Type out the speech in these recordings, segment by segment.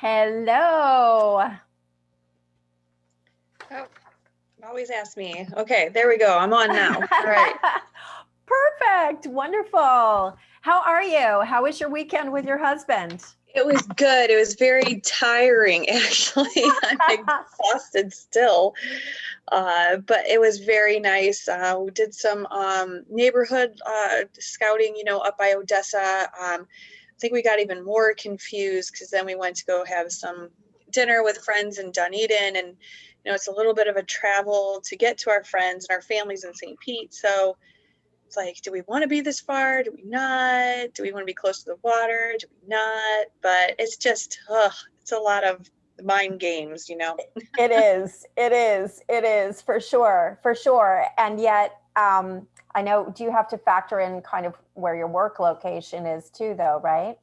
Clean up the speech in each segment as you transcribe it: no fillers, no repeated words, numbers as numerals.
Hello. Oh, always ask me. Okay, there we go. I'm on now. All right. Perfect. Wonderful. How are you? How was your weekend with your husband? It was good. It was very tiring, actually. I'm exhausted still. But it was very nice. We did some neighborhood scouting, up by Odessa. I think we got even more confused because then we went to go have some dinner with friends in Dunedin. And, it's a little bit of a travel to get to our friends and our families in St. Pete. So it's like, do we want to be this far? Do we not? Do we want to be close to the water? Do we not? But it's just, it's a lot of mind games, It is. It is. It is for sure. For sure. And yet, I know, do you have to factor in kind of where your work location is too, though, right?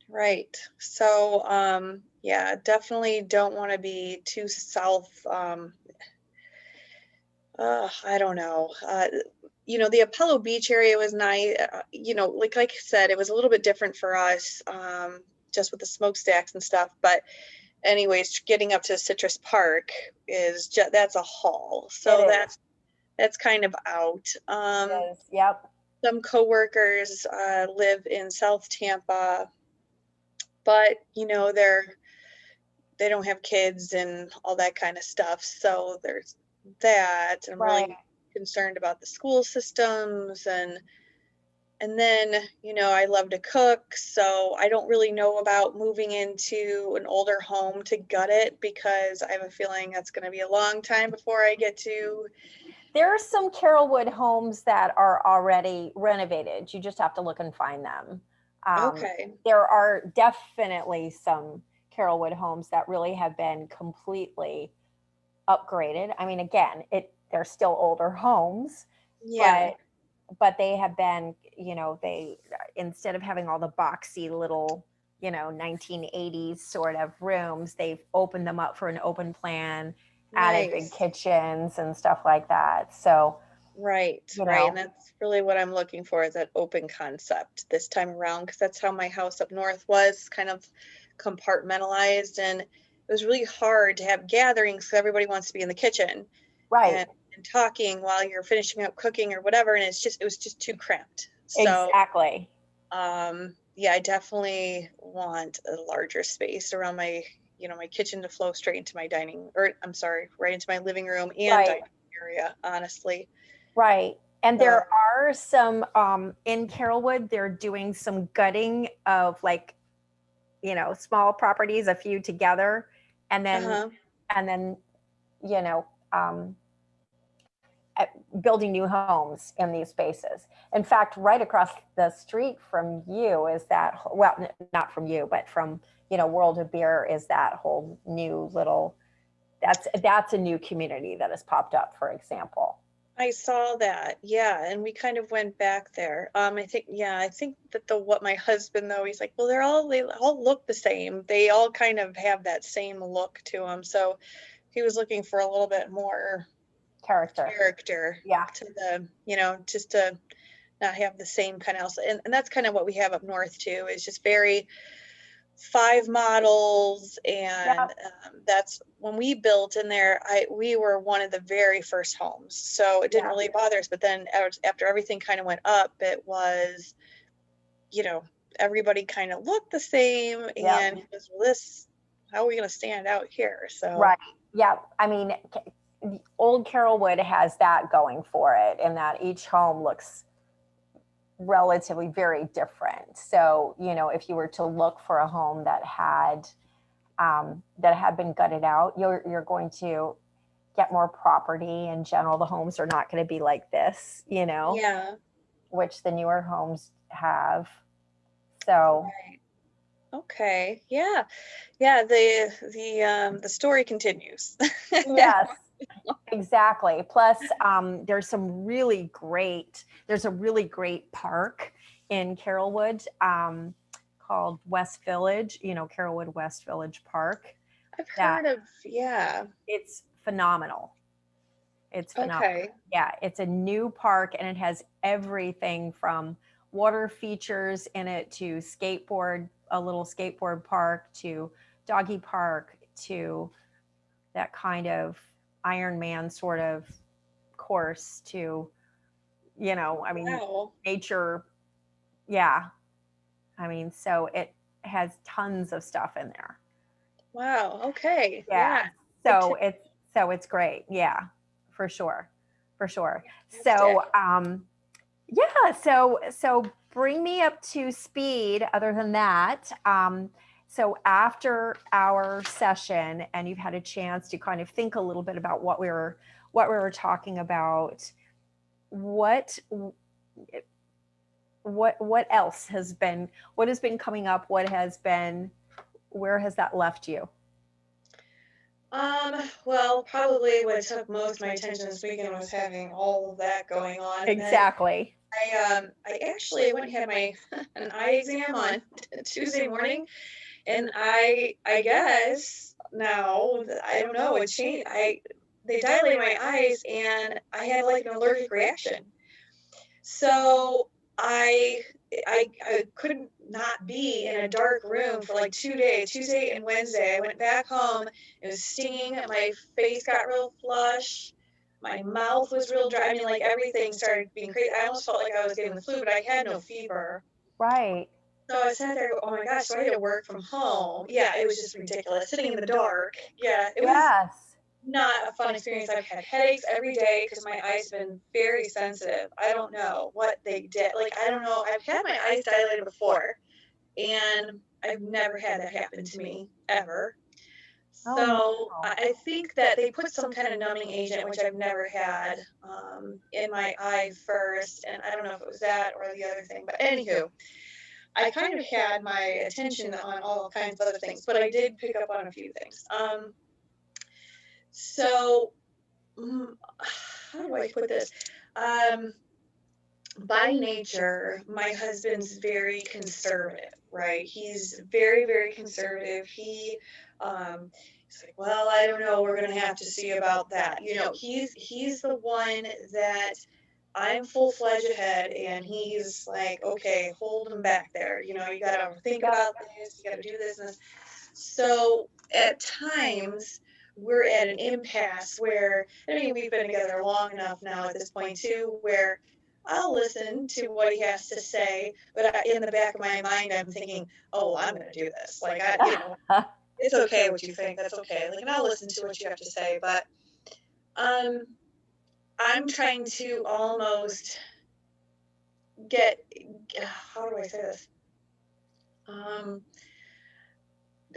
Right. So, yeah, definitely don't want to be too south. I don't know. The Apollo Beach area was nice. Like I said, it was a little bit different for us, just with the smokestacks and stuff. But anyways, getting up to Citrus Park is just, that's a haul. So that's kind of out. It is. Yep. Some coworkers live in South Tampa, but they don't have kids and all that kind of stuff. So there's that. I'm Right. really concerned about the school systems and then, I love to cook, so I don't really know about moving into an older home to gut it because I have a feeling that's going to be a long time before I get to. There are some Carolwood homes that are already renovated. You just have to look and find them. Okay. There are definitely some Carolwood homes that really have been completely upgraded. I mean, again, they're still older homes, Yeah. but they have been, they, instead of having all the boxy little, 1980s sort of rooms, they've opened them up for an open plan, added big Nice. kitchens and stuff like that. So, Right. And that's really what I'm looking for, is that open concept this time around, because that's how my house up north was, kind of compartmentalized, and it was really hard to have gatherings because everybody wants to be in the kitchen right. and talking while you're finishing up cooking or whatever, and it was just too cramped. So Exactly. yeah, I definitely want a larger space around my my kitchen to flow straight into my right into my living room and Right. dining area, honestly. Right. And So, there are some, in Carolwood, they're doing some gutting of like, small properties, a few together, and then, uh-huh. and then, you know, um, building new homes in these spaces. In fact, right across the street from you is that, well, not from you, but from, World of Beer, is that whole new little, that's a new community that has popped up, for example. I saw that. Yeah, and we kind of went back there. I think that what my husband, though, he's like, well, they all look the same. They all kind of have that same look to them. So he was looking for a little bit more character Yeah. to just to not have the same kind of, and that's kind of what we have up north too, is just very five models. And Yeah. that's when we built in there, we were one of the very first homes, so it didn't Yeah. really bother us. But then after everything kind of went up, it was, everybody kind of looked the same, Yeah. and it was, well, how are we going to stand out here? So Right. Yeah. I mean, old Carolwood has that going for it, in that each home looks relatively very different. So, if you were to look for a home that had been gutted out, you're going to get more property in general. The homes are not going to be like this, yeah. which the newer homes have. So, Right. Okay. Yeah, the story continues. yes, exactly. Plus, there's a really great park in Carolwood, called West Village, Carolwood West Village Park. I've That heard of, yeah. it's phenomenal. It's phenomenal. Okay. Yeah, it's a new park and it has everything from water features in it to skateboard a little skateboard park to doggy park to that kind of Ironman sort of course to, I mean, Wow. nature. Yeah. I mean, so it has tons of stuff in there. Wow. Okay. Yeah. Yeah. Good So tip. it's great. Yeah, for sure. For sure. Fantastic. So yeah, so bring me up to speed other than that. So after our session and you've had a chance to kind of think a little bit about what we were talking about, what what else has been coming up? Where has that left you? Well, probably what took most of my attention this weekend was having all of that going on. And then Exactly. I actually went and had my an eye exam on Tuesday morning, and I guess now I don't know, it changed. They dilated my eyes, and I had like an allergic reaction. So I I couldn't not be in a dark room for like 2 days, Tuesday and Wednesday. I went back home. It was stinging. My face got real flush. My mouth was real dry. I mean, like everything started being crazy. I almost felt like I was getting the flu, but I had no fever. Right. So I sat there, oh my gosh, so I had to work from home. Yeah, it was just ridiculous. Sitting in the dark. Yeah, it was Yes. not a fun experience. I've had headaches every day because my eyes have been very sensitive. I don't know what they did. Like, I don't know. I've had my eyes dilated before, and I've never had that happen to me ever. Oh no. So I think that they put some kind of numbing agent, which I've never had, in my eye first. And I don't know if it was that or the other thing. But anywho, I kind of had my attention on all kinds of other things, but I did pick up on a few things. So how do I put this? Um, by nature, my husband's very conservative, right? He's very, very conservative. He's like, well, I don't know. We're gonna have to see about that. He's the one that I'm full fledged ahead, and he's like, okay, hold him back there. You gotta think Yep. about this. You gotta do this and this. So at times we're at an impasse where, I mean, we've been together long enough now at this point too, where I'll listen to what he has to say, but in the back of my mind, I'm thinking, oh, well, I'm going to do this. Like, it's okay what you think. That's okay. Like, and I'll listen to what you have to say, but um, I'm trying to almost get, how do I say this?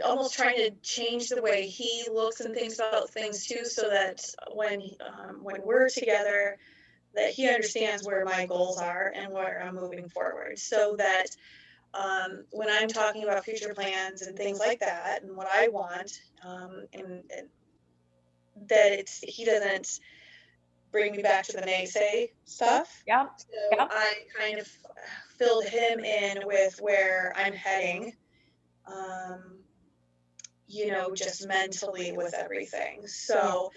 Almost trying to change the way he looks and thinks about things too, so that when we're together, that he understands where my goals are and where I'm moving forward, so that when I'm talking about future plans and things like that and what I want, and that he doesn't bring me back to the naysay stuff. Yep. So Yep. I kind of filled him in with where I'm heading. Um, just mentally with everything. Yeah. So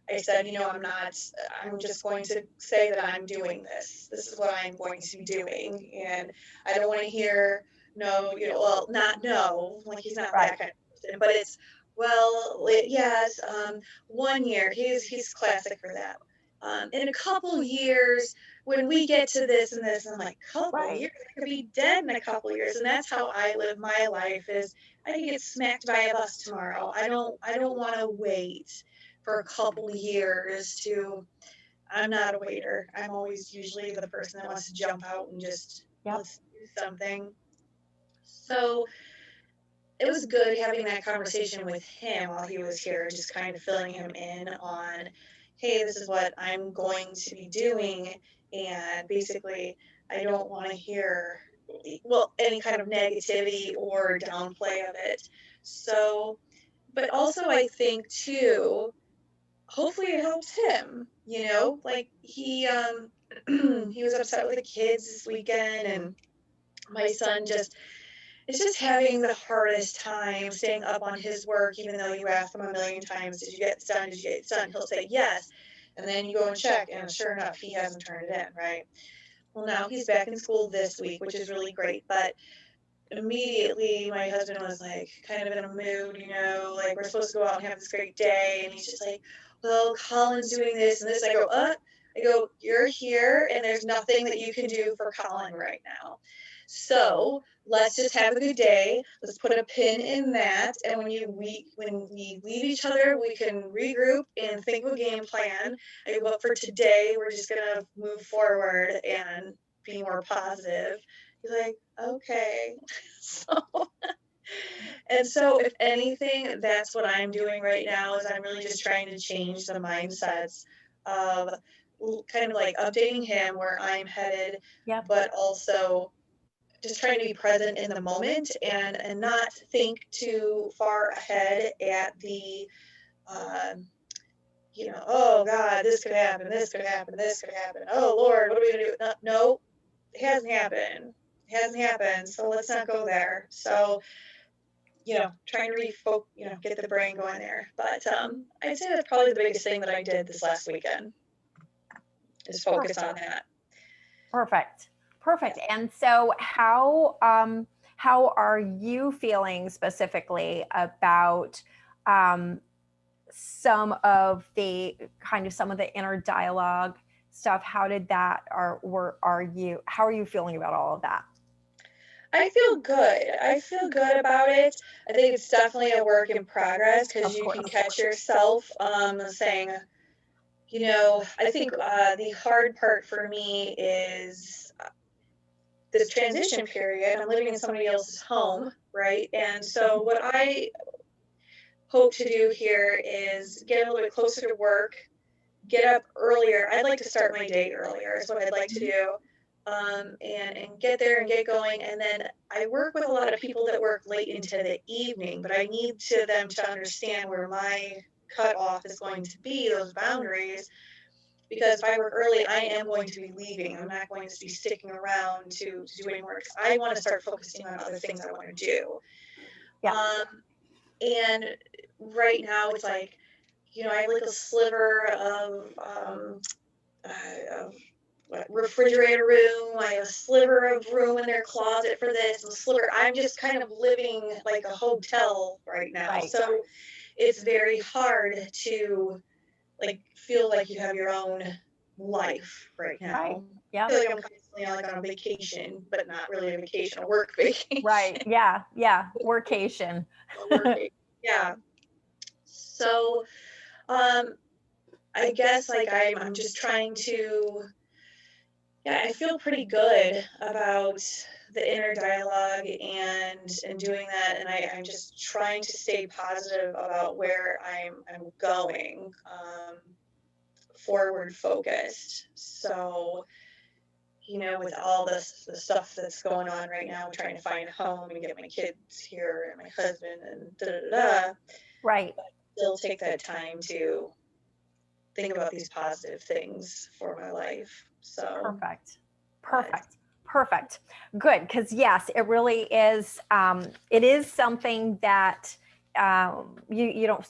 I said, I'm just going to say that I'm doing this. This is what I'm going to be doing. And I don't want to hear no, well, not no, like he's not Right. that kind of person, but it's, well, yes, 1 year, he's classic for that. In a couple years, when we get to this and this, I'm like, couple Right. years, I could be dead in a couple years. And that's how I live my life is I can get smacked by a bus tomorrow. I don't want to wait for a couple years to, I'm not a waiter. I'm always usually the person that wants to jump out and just Yep. let's do something. So it was good having that conversation with him while he was here, just kind of filling him in on, hey, this is what I'm going to be doing. And basically, I don't want to hear, well, any kind of negativity or downplay of it. So, but also I think too, hopefully it helps him, like he was upset with the kids this weekend, and my son just is just having the hardest time staying up on his work, even though you ask him a million times, did you get this done? Did you get it done? He'll say yes. And then you go and check, and sure enough, he hasn't turned it in, right? Well, now he's back in school this week, which is really great. But immediately my husband was like kind of in a mood, like we're supposed to go out and have this great day. And he's just like, well, Colin's doing this and this. I go, you're here and there's nothing that you can do for Colin right now. So let's just have a good day. Let's put a pin in that. And when we leave each other, we can regroup and think of a game plan. I go, but for today, we're just gonna move forward and be more positive. He's like, okay. So if anything, that's what I'm doing right now is I'm really just trying to change the mindsets of kind of like updating him where I'm headed, Yep. but also just trying to be present in the moment and not think too far ahead at the, oh God, this could happen, this could happen, this could happen. Oh Lord, what are we gonna do? No, it hasn't happened. It hasn't happened. So let's not go there. So, trying to get the brain going there. But I'd say that's probably the biggest thing that I did this last weekend is focus on that. Perfect. And so how are you feeling specifically about some of the inner dialogue stuff? How did that, how are you feeling about all of that? I feel good. I feel good about it. I think it's definitely a work in progress because you can catch yourself saying, I think the hard part for me is this transition period. I'm living in somebody else's home, right? And so what I hope to do here is get a little bit closer to work, get up earlier. I'd like to start my day earlier is what I'd like to do. And get there and get going. And then I work with a lot of people that work late into the evening, but I need them to understand where my cutoff is going to be, those boundaries. Because if I work early, I am going to be leaving. I'm not going to be sticking around to do any more because I want to start focusing on other things I want to do. Yeah. And right now it's like, I have like a sliver of refrigerator room. I have a sliver of room in their closet for this and sliver. I'm just kind of living like a hotel right now. Right. So it's very hard to feel like you have your own life right now. Right. Yeah. I feel like I'm constantly on a vacation, but not really a vacation, a work vacation. Right. Yeah. Workation. Yeah. So, I guess I'm just trying to, I feel pretty good about the inner dialogue and doing that. And I'm just trying to stay positive about where I'm going, forward focused. So, with all the stuff that's going on right now, trying to find a home and get my kids here and my husband and da-da-da-da. Right. But still take that time to think about these positive things for my life. So Perfect. Good. Because yes, it really is. It is something that you don't,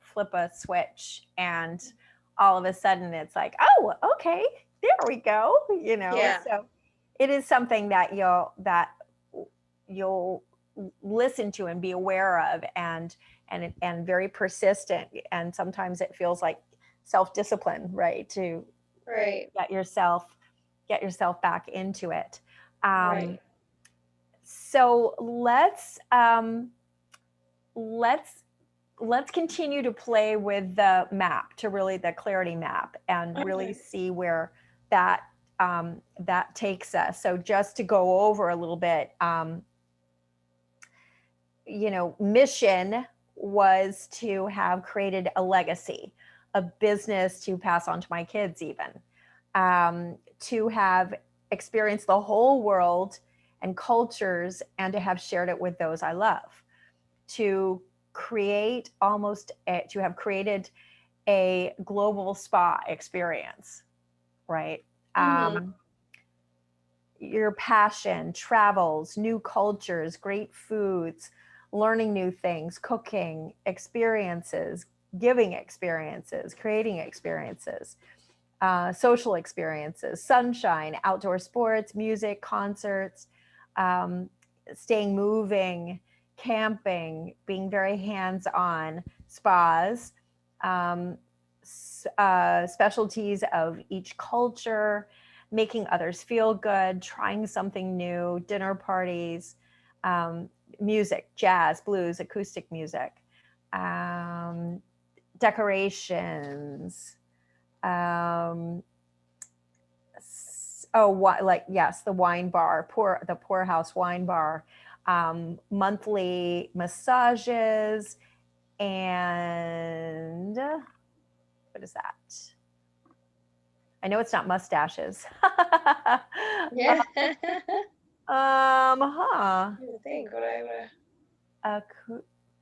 flip a switch and all of a sudden it's like, oh, okay, there we go. Yeah. So it is something that you'll listen to and be aware of and very persistent. And sometimes it feels like self-discipline, right? To get yourself back into it. Right. So let's continue to play with the map, the clarity map, and really see where that takes us. So just to go over a little bit, mission was to have created a legacy, a business to pass on to my kids, even to have experienced the whole world and cultures and to have shared it with those I love, to have created a global spa experience, right? Your passion, travels, new cultures, great foods, learning new things, cooking, experiences, giving experiences, creating experiences, social experiences, sunshine, outdoor sports, music, concerts, staying moving, camping, being very hands-on, spas, specialties of each culture, making others feel good, trying something new, dinner parties, music, jazz, blues, acoustic music, decorations, the wine bar, the Poorhouse Wine Bar, monthly massages, and what is that? I know it's not mustaches. Yeah. Huh. I think what I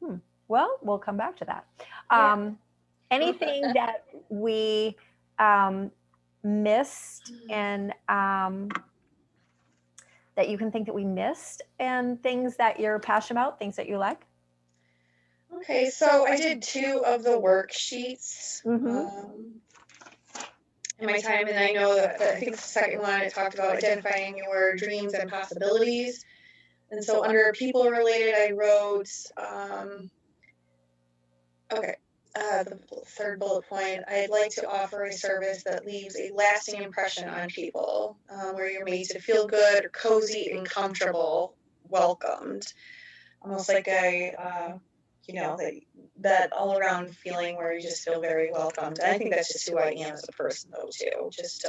would. Well, we'll come back to that. Yeah. Anything that we missed, and that you can think that we missed, and things that you're passionate about, things that you like? Okay, so I did 2 of the worksheets in my time, and I know that I think the second one I talked about identifying your dreams and possibilities. And so under people related, I wrote, the third bullet point, I'd like to offer a service that leaves a lasting impression on people, where you're made to feel good, or cozy and comfortable, welcomed. Almost like that all around feeling where you just feel very welcomed. And I think that's just who I am as a person, though, too. Just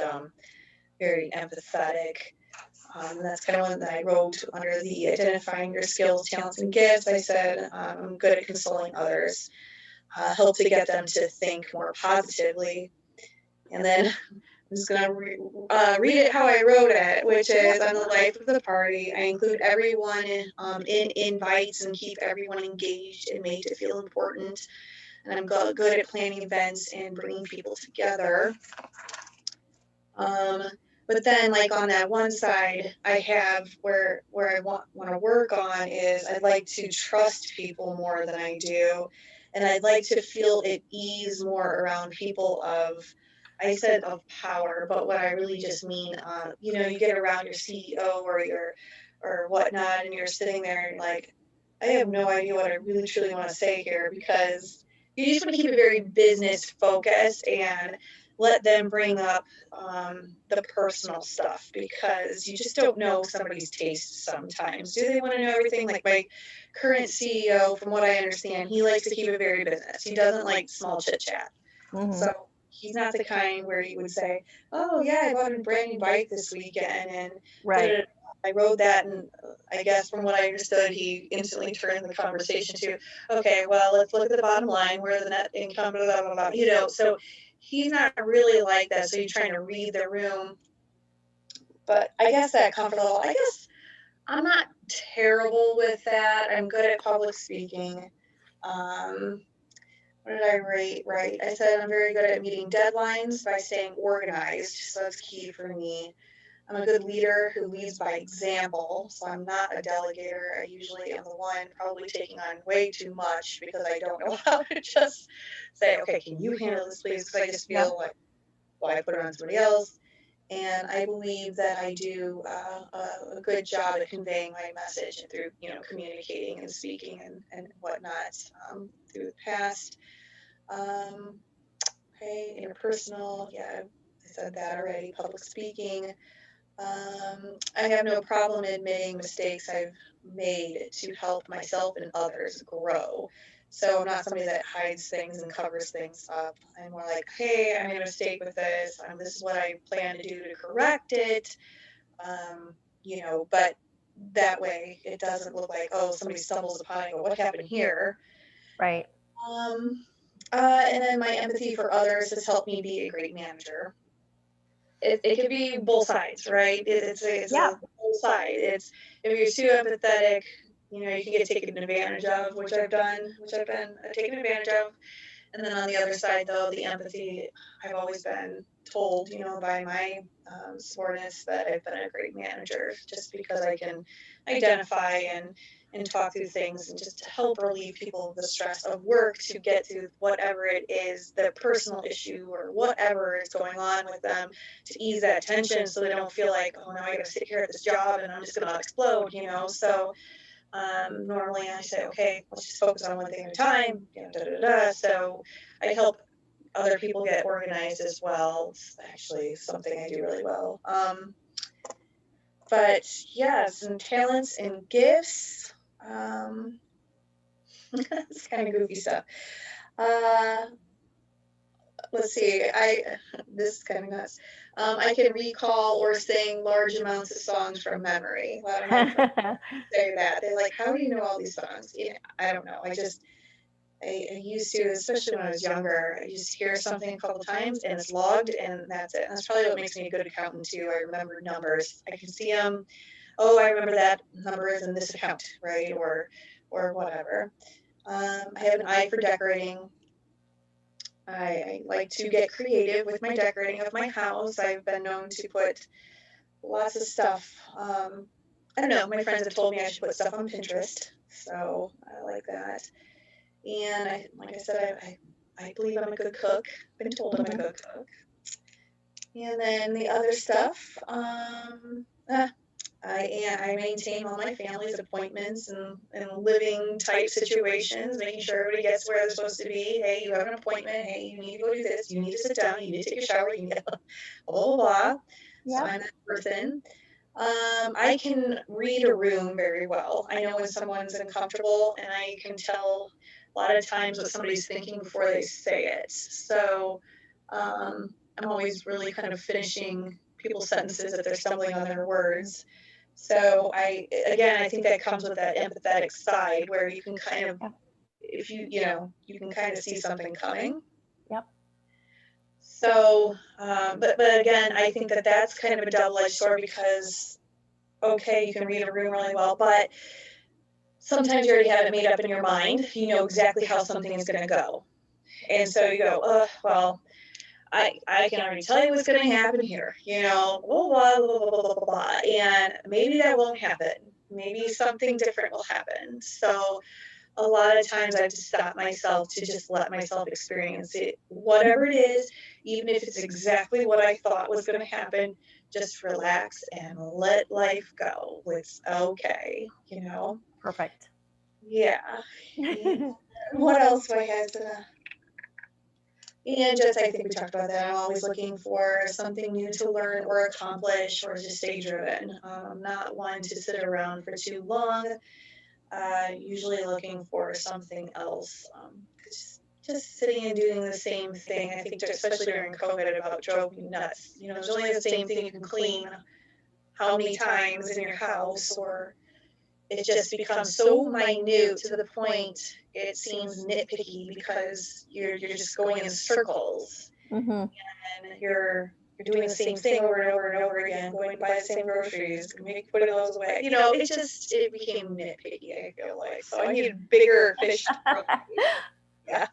very empathetic. And that's kind of one that I wrote under the identifying your skills, talents, and gifts. I said, I'm good at consoling others, help to get them to think more positively. And then I'm just going to read it how I wrote it, which is, I'm the life of the party. I include everyone in invites and keep everyone engaged and made to feel important. And I'm good at planning events and bringing people together. But then, like, on that one side, I have where I want to work on is I'd like to trust people more than I do. And I'd like to feel at ease more around people I said of power, but what I really just mean, you get around your CEO or whatnot, and you're sitting there and like, I have no idea what I really truly want to say here, because you just want to keep it very business focused and let them bring up the personal stuff, because you just don't know somebody's taste sometimes. Do they want to know everything? Like my current CEO, from what I understand, he likes to keep it very business. He doesn't like small chit chat. So he's not the kind where he would say, oh yeah, I bought a brand new bike this weekend, and Right. I rode that, and I guess from what I understood, he instantly turned the conversation to, okay, well, let's look at the bottom line, where the net income, blah, blah, blah, blah. So he's not really like that. So you're trying to read the room. But I guess that comfort level, I guess I'm not terrible with that. I'm good at public speaking. What did I rate? Right. I said I'm very good at meeting deadlines by staying organized. So that's key for me. I'm a good leader who leads by example. So I'm not a delegator. I usually am the one probably taking on way too much because I don't know how to just say, okay, can you handle this, please? Because I just feel like, well, I put it on somebody else. And I believe that I do a good job at conveying my message through, communicating and speaking and whatnot through the past. Okay, interpersonal, yeah, I said that already. Public speaking. I have no problem admitting mistakes I've made to help myself and others grow. So I'm not somebody that hides things and covers things up. I'm more like, hey, I made a mistake with this. This is what I plan to do to correct it. But that way it doesn't look like, oh, somebody stumbles upon it and go, what happened here? Right. And then my empathy for others has helped me be a great manager. It could be both sides, right? It's a both side. It's, if you're too empathetic, you can get taken advantage of, which I've been taken advantage of. And then on the other side, though, the empathy, I've always been told, you know, by my subordinates that I've been a great manager, just because I can identify and talk through things and just to help relieve people of the stress of work to get to whatever it is, the personal issue or whatever is going on with them, to ease that tension so they don't feel like, oh, now I got to sit here at this job and I'm just going to explode, you know. So normally I say, okay, let's just focus on one thing at a time, you know, da, da, da, da. So I help other people get organized as well. It's actually something I do really well. But yeah, some talents and gifts. It's kind of goofy stuff. Let's see. This is kind of nuts. I can recall or sing large amounts of songs from memory. A lot of my friends say that. They're like, "How do you know all these songs?" Yeah, I don't know. I used to, especially when I was younger, I used to hear something a couple times and it's logged and that's it. And that's probably what makes me a good accountant too. I remember numbers. I can see them. Oh, I remember that number is in this account, right? Or whatever. I have an eye for decorating. I like to get creative with my decorating of my house. I've been known to put lots of stuff. I don't know. My friends have told me I should put stuff on Pinterest, so I like that. And like I said, I believe I'm a good cook. Been told I'm a good cook. And then the other stuff, I maintain all my family's appointments and living type situations, making sure everybody gets where they're supposed to be. Hey, you have an appointment. Hey, you need to go do this. You need to sit down. You need to take a shower. You need to blah, blah, blah. Yeah. So I'm that person. I can read a room very well. I know when someone's uncomfortable, and I can tell a lot of times what somebody's thinking before they say it. So I'm always really kind of finishing people's sentences if they're stumbling on their words. So I think that comes with that empathetic side where you can kind of, if you know, you can kind of see something coming. Yep. So, but again, I think that that's kind of a double-edged sword because, okay, you can read a room really well, but sometimes you already have it made up in your mind. You know exactly how something is going to go. And so you go, well, I can already tell you what's going to happen here, you know, blah, blah, blah, blah, blah, blah, blah. And maybe that won't happen. Maybe something different will happen. So a lot of times I have to stop myself to just let myself experience it, whatever it is, even if it's exactly what I thought was going to happen, just relax and let life go. It's okay, you know? Perfect. Yeah. What else do I have to... And just, I think we talked about that. I'm always looking for something new to learn or accomplish or just stay driven. I'm not one to sit around for too long. Usually looking for something else. Just sitting and doing the same thing, I think, especially during COVID, it about drove me nuts. You know, there's only the same thing you can clean how many times in your house, or it just becomes so minute to the point it seems nitpicky because you're just going in circles. Mm-hmm. And you're doing the same thing over and over and over again, going to buy the same groceries, putting those away. You know, it became nitpicky, I feel like. So I needed bigger fish to throw. Yeah.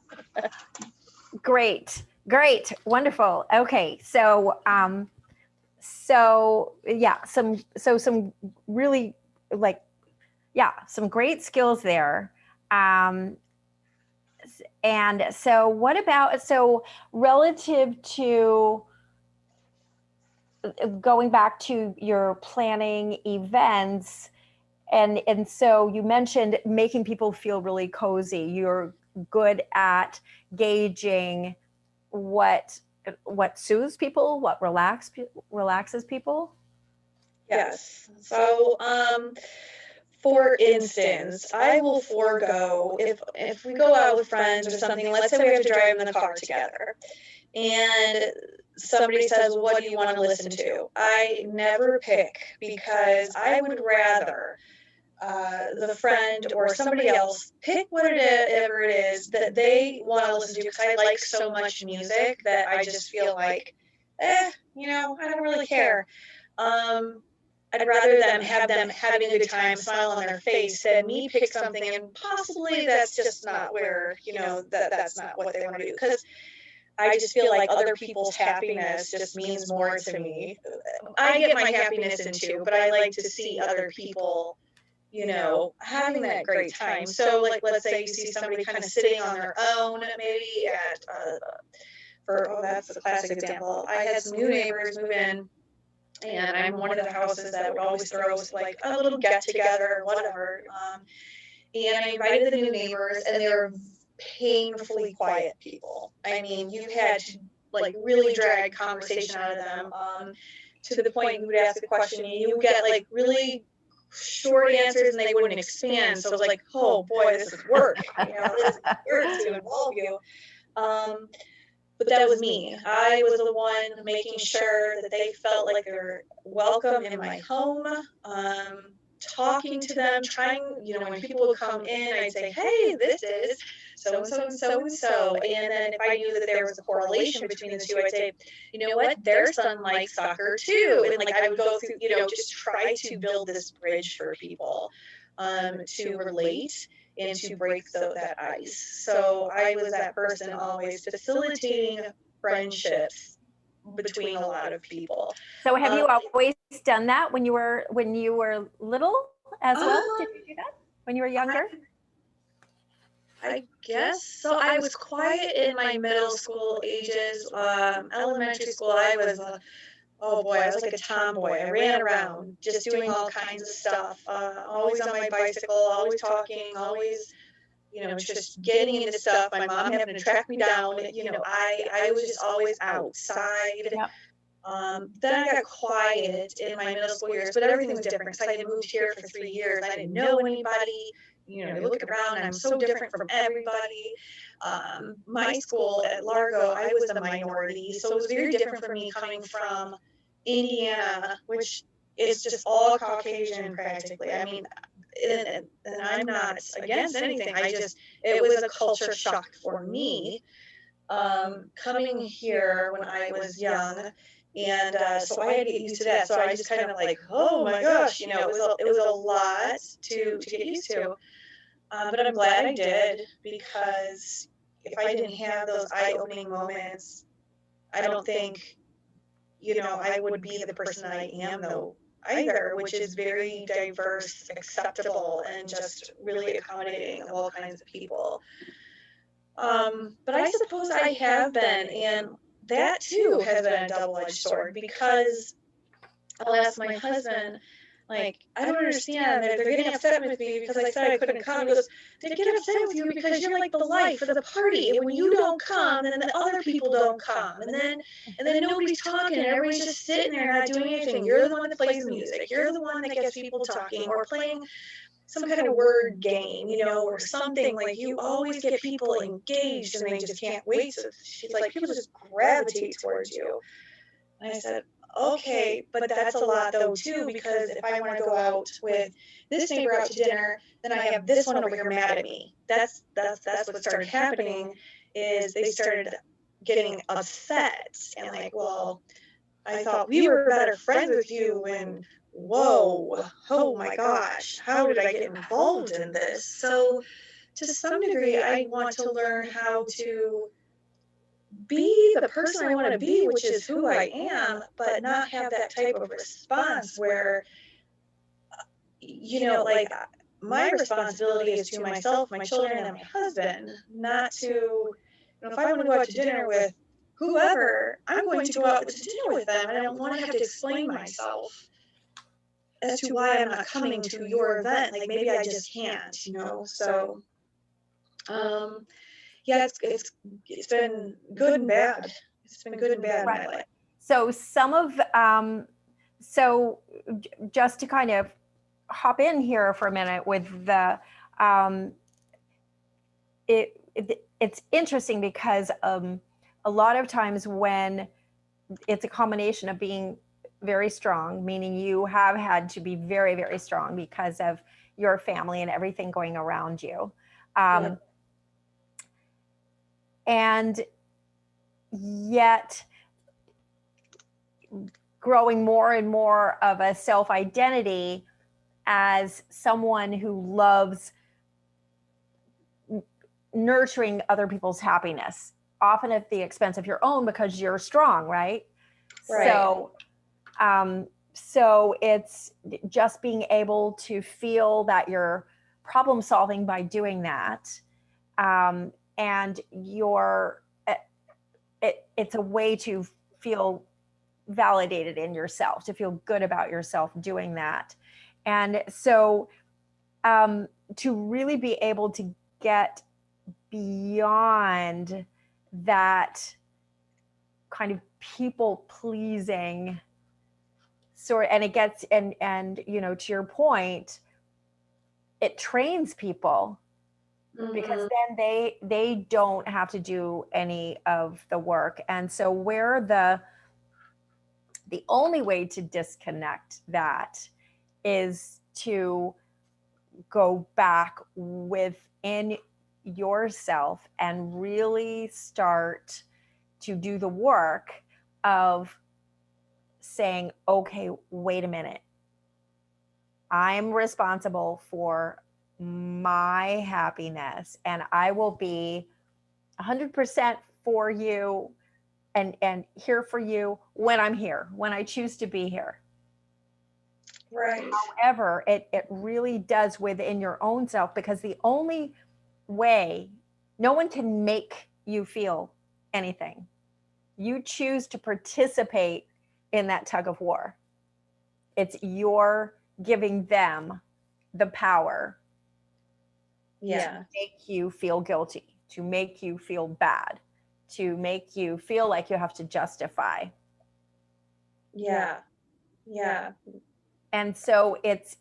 Great. Wonderful. Okay. So, some really some great skills there. And so what about, relative to going back to your planning events, and so you mentioned making people feel really cozy. You're good at gauging what soothes people, what relaxes people. Yes. So, for instance, I will forego if we go out with friends or something. Let's say we have to drive in the car together, and somebody says, well, "What do you want to listen to?" I never pick because I would rather the friend or somebody else pick whatever it is that they want to listen to, because I like so much music that I just feel like, you know, I don't really care. I'd rather them having a good time, smile on their face, than me pick something and possibly that's just not where, you know, that's not what they want to do. Because I just feel like other people's happiness just means more to me. I get my happiness in too, but I like to see other people, you know, having that great time. So like, let's say you see somebody kind of sitting on their own, maybe at, that's a classic example. I had some new neighbors move in, and I'm one of the houses that would always throw us like a little get together or whatever. And I invited the new neighbors, and they were painfully quiet people. I mean, you had to like really drag conversation out of them, to the point you would ask a question and you would get like really short answers and they wouldn't expand. So it was like, oh boy, this is work. You know, this is work to involve you. But that was me. I was the one making sure that they felt like they were welcome in my home, talking to them, trying, you know, when people would come in, I'd say, hey, this is so-and-so and so-and-so. And then if I knew that there was a correlation between the two, I'd say, you know what, their son likes soccer too. And like I would go through, you know, just try to build this bridge for people to relate and to break that ice. So I was that person always facilitating friendships between a lot of people. So have you always done that when you were little as well? Did you do that when you were younger? I guess so. I was quiet in my middle school ages. Elementary school, I was oh boy, I was like a tomboy. I ran around just doing all kinds of stuff, always on my bicycle, always talking, always, you know, just getting into stuff. My mom having to track me down. You know, I was just always outside. Yep. Then I got quiet in my middle school years, but everything was different because I had moved here for 3 years. I didn't know anybody. You know, you look around and I'm so different from everybody. My school at Largo, I was the minority, so it was very different for me coming from Indiana, which is just all Caucasian practically. I mean, and I'm not against anything. It was a culture shock for me, coming here when I was young. And so I had to get used to that. So I just kind of like, oh my gosh, you know, it was a lot to get used to. But I'm glad I did, because if I didn't have those eye-opening moments, I don't think, you know, I would be the person I am though either, which is very diverse, acceptable, and just really accommodating of all kinds of people. But I suppose I have been, and that too has been a double-edged sword, because I'll ask my husband, like, I don't understand, they're getting upset with me because I said I couldn't come. He goes, they get upset with you because you're like the life of the party, and when you don't come, then the other people don't come, and then nobody's talking, and everybody's just sitting there not doing anything. You're the one that plays the music. You're the one that gets people talking or playing some kind of word game, you know, or something. Like, you always get people engaged and they just can't wait. So she's like, people just gravitate towards you. And I said, okay, but that's a lot though too, because if I want to go out with this neighbor out to dinner, then I have this one over here mad at me. That's what started happening, is they started getting upset and like, well, I thought we were better friends with you when, whoa, oh my gosh, how did I get involved in this? So to some degree, I want to learn how to be the person I want to be, which is who I am, but not have that type of response where, you know, like, my responsibility is to myself, my children, and my husband, not to, you know, if I want to go out to dinner with whoever, I'm going to go out to dinner with them, and I don't want to have to explain myself as to why I'm not coming to your event. Like, maybe I just can't, you know. So yeah, it's been good and bad. It's been good and bad in my life. So some of so just to kind of hop in here for a minute with the it's interesting because a lot of times when it's a combination of being very strong, meaning you have had to be very, very strong because of your family and everything going around you. Yeah. And yet growing more and more of a self-identity as someone who loves nurturing other people's happiness often at the expense of your own because you're strong, right? Right. So it's just being able to feel that you're problem solving by doing that. And it's a way to feel validated in yourself, to feel good about yourself doing that. And so to really be able to get beyond that kind of people pleasing sort, and it gets, and you know, to your point, it trains people, because then they don't have to do any of the work. And so where the only way to disconnect that is to go back within yourself and really start to do the work of saying, okay, wait a minute. I'm responsible for my happiness, and I will be 100% for you and here for you when I'm here, when I choose to be here. Right. However, it really does within your own self, because the only way, no one can make you feel anything. You choose to participate in that tug of war. It's your giving them the power to make you feel guilty, to make you feel bad, to make you feel like you have to justify. Yeah. And so it's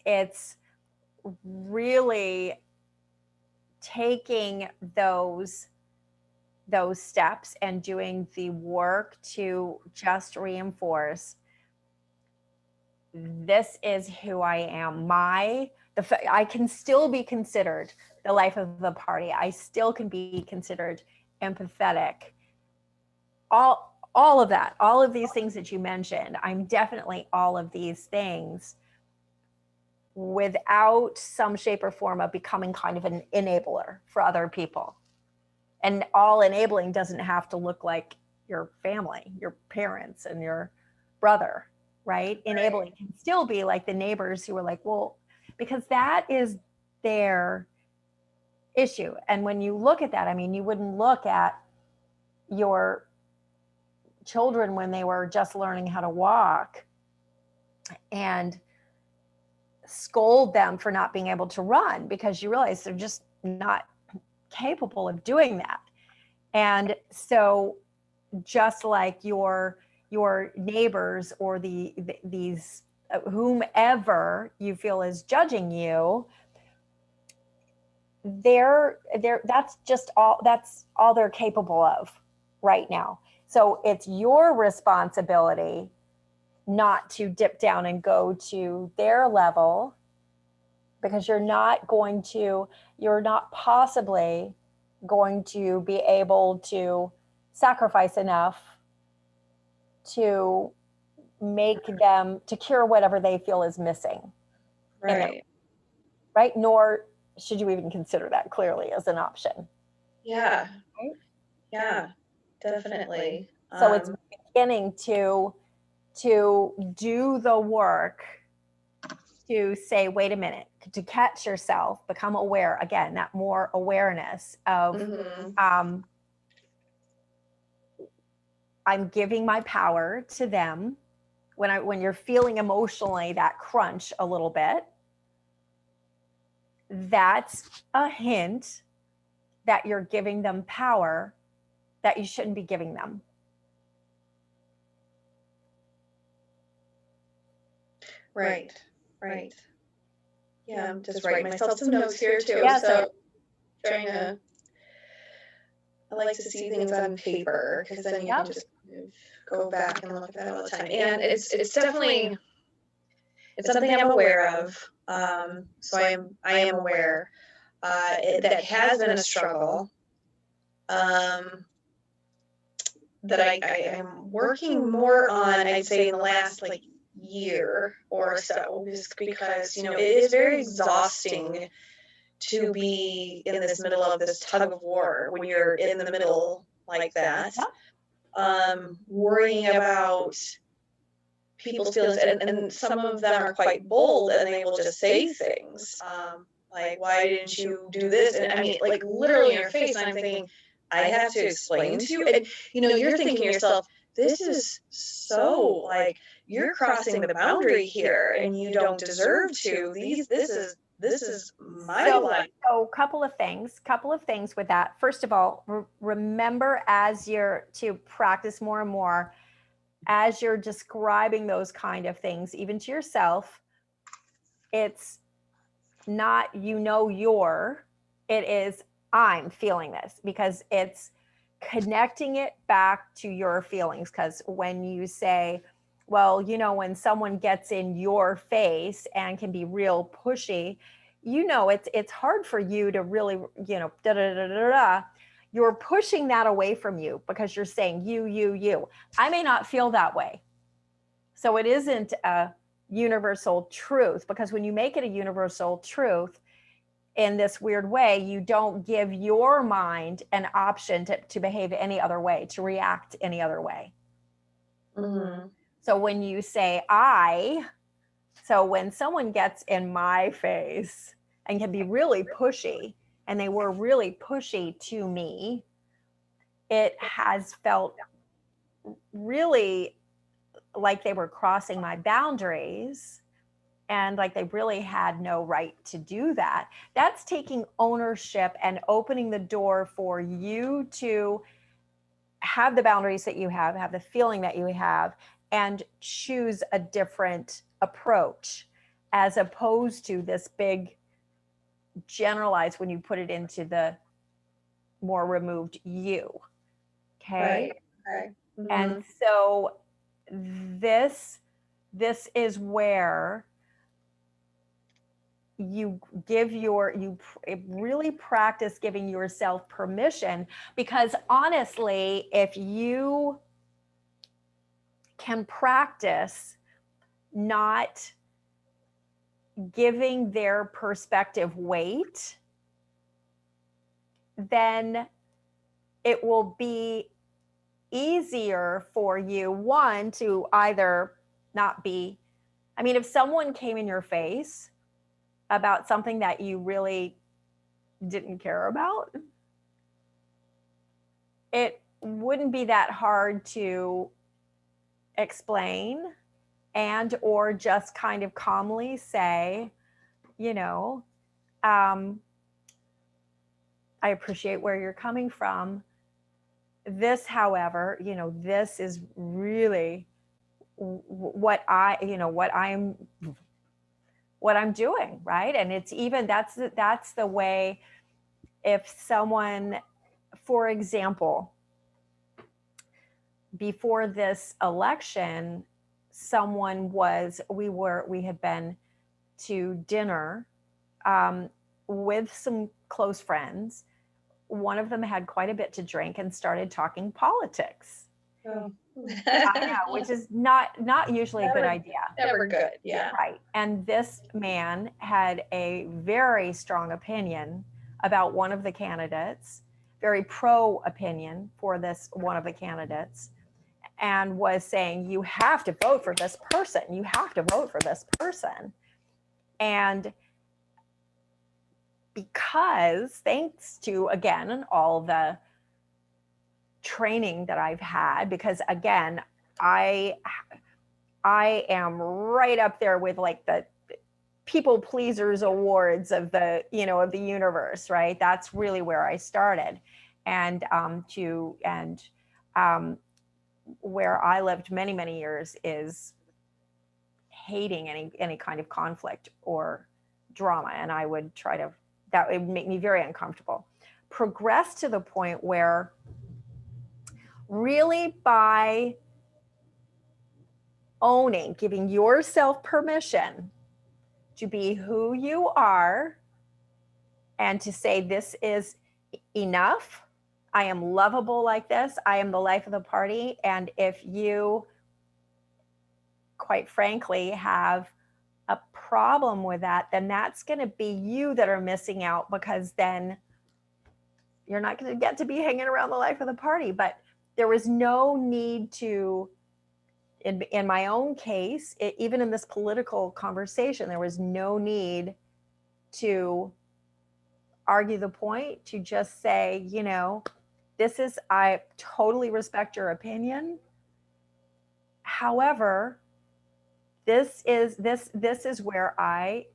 really taking those steps and doing the work to just reinforce, this is who I am. I can still be considered the life of the party. I still can be considered empathetic. All of that, all of these things that you mentioned, I'm definitely all of these things, without some shape or form of becoming kind of an enabler for other people. And all enabling doesn't have to look like your family, your parents and your brother, right? Enabling can still be like the neighbors who are like, well, because that is their issue. And when you look at that, I mean, you wouldn't look at your children when they were just learning how to walk and scold them for not being able to run, because you realize they're just not capable of doing that. And so just like your neighbors or these whomever you feel is judging you, that's all they're capable of right now. So it's your responsibility not to dip down and go to their level, because you're not possibly going to be able to sacrifice enough to make them, to cure whatever they feel is missing. Right. Right? Nor should you even consider that clearly as an option. Yeah. Right? Yeah, definitely. So it's beginning to do the work to say, wait a minute, to catch yourself, become aware, again, that more awareness of, I'm giving my power to them. When you're feeling emotionally that crunch a little bit, that's a hint that you're giving them power that you shouldn't be giving them. Right. Yeah, I'm just writing myself some notes here too. Yeah, so trying to, I like to see things on paper, because then you can just go back and look at that all the time. And it's definitely, it's something I'm aware of. So I am aware that has been a struggle. That I am working more on, I'd say, in the last year or so, just because, it is very exhausting to be in this middle of this tug of war when you're in the middle like that. Yeah. Worrying about people's feelings, and some of them are quite bold, and they will just say things like, why didn't you do this? And I mean, like literally in your face. And I'm thinking, I have to explain to you. And you're thinking to yourself, this is so like, you're crossing the boundary here, and you don't deserve to. This is my life. So couple of things with that. First of all, remember, as you're to practice more and more, as you're describing those kind of things, even to yourself, it's not, it is, I'm feeling this, because it's connecting it back to your feelings. Because when you say, well, when someone gets in your face and can be real pushy, it's hard for you to really, da da da da da. You're pushing that away from you because you're saying you. I may not feel that way. So it isn't a universal truth, because when you make it a universal truth in this weird way, you don't give your mind an option to behave any other way, to react any other way. Mm-hmm. So when you say so when someone gets in my face and can be really pushy, and they were really pushy to me, it has felt really like they were crossing my boundaries, and like they really had no right to do that. That's taking ownership and opening the door for you to have the boundaries that you have the feeling that you have, and choose a different approach, as opposed to this big generalized, when you put it into the more removed you. Okay. Right. Mm-hmm. And so this is where you really practice giving yourself permission, because honestly, if you can practice not giving their perspective weight, then it will be easier for you, one, to either not be, if someone came in your face about something that you really didn't care about, it wouldn't be that hard to explain, and or just kind of calmly say, I appreciate where you're coming from. This, however, this is really what I'm doing, right? And it's even, that's the way, if someone, for example, before this election, we had been to dinner with some close friends. One of them had quite a bit to drink and started talking politics. Oh. I know, which is not usually a good idea. Never good, yeah. Right. And this man had a very strong opinion about one of the candidates, very pro opinion for this one of the candidates, and was saying, you have to vote for this person. You have to vote for this person. And because, thanks to, again, all the training that I've had, because again, I am right up there with like the people pleasers awards of the, of the universe, right? That's really where I started. And where I lived many, many years is hating any kind of conflict or drama. And I would try to, that would make me very uncomfortable. Progress to the point where really, by giving yourself permission to be who you are, and to say, this is enough. I am lovable like this. I am the life of the party. And if you, quite frankly, have a problem with that, then that's going to be you that are missing out, because then you're not going to get to be hanging around the life of the party. But there was no need to, in my own case, even in this political conversation, there was no need to argue the point, to just say, you know, this is, I totally respect your opinion. However, this is where I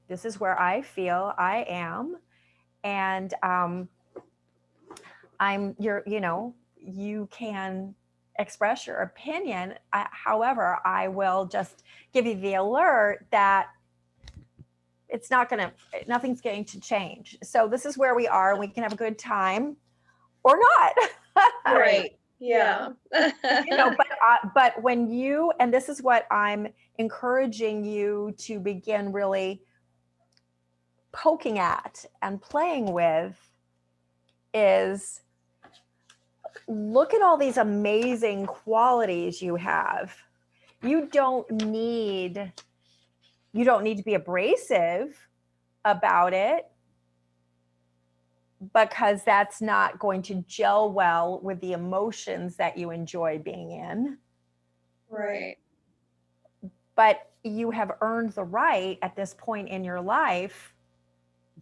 feel I am, and you can express your opinion. However, I will just give you the alert that nothing's going to change. So this is where we are. We can have a good time or not. Right. Yeah. But when you, and this is what I'm encouraging you to begin really poking at and playing with, is look at all these amazing qualities you have. You don't need to be abrasive about it, because that's not going to gel well with the emotions that you enjoy being in. Right. But you have earned the right at this point in your life,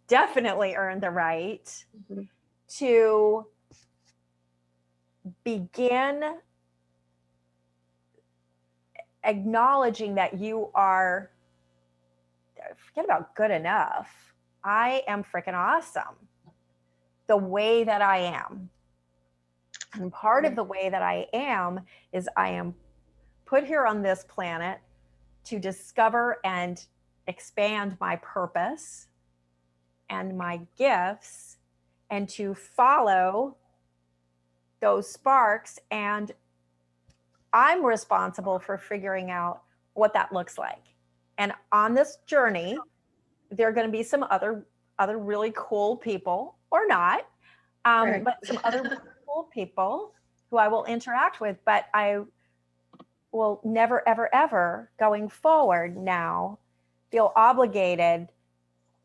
definitely earned the right, mm-hmm. to begin acknowledging that you are, forget about good enough, I am freaking awesome the way that I am. And part of the way that I am is I am put here on this planet to discover and expand my purpose and my gifts, and to follow those sparks. And I'm responsible for figuring out what that looks like. And on this journey, there are going to be some other really cool people, or not, right. But some other really cool people who I will interact with. But I will never, ever, ever going forward now feel obligated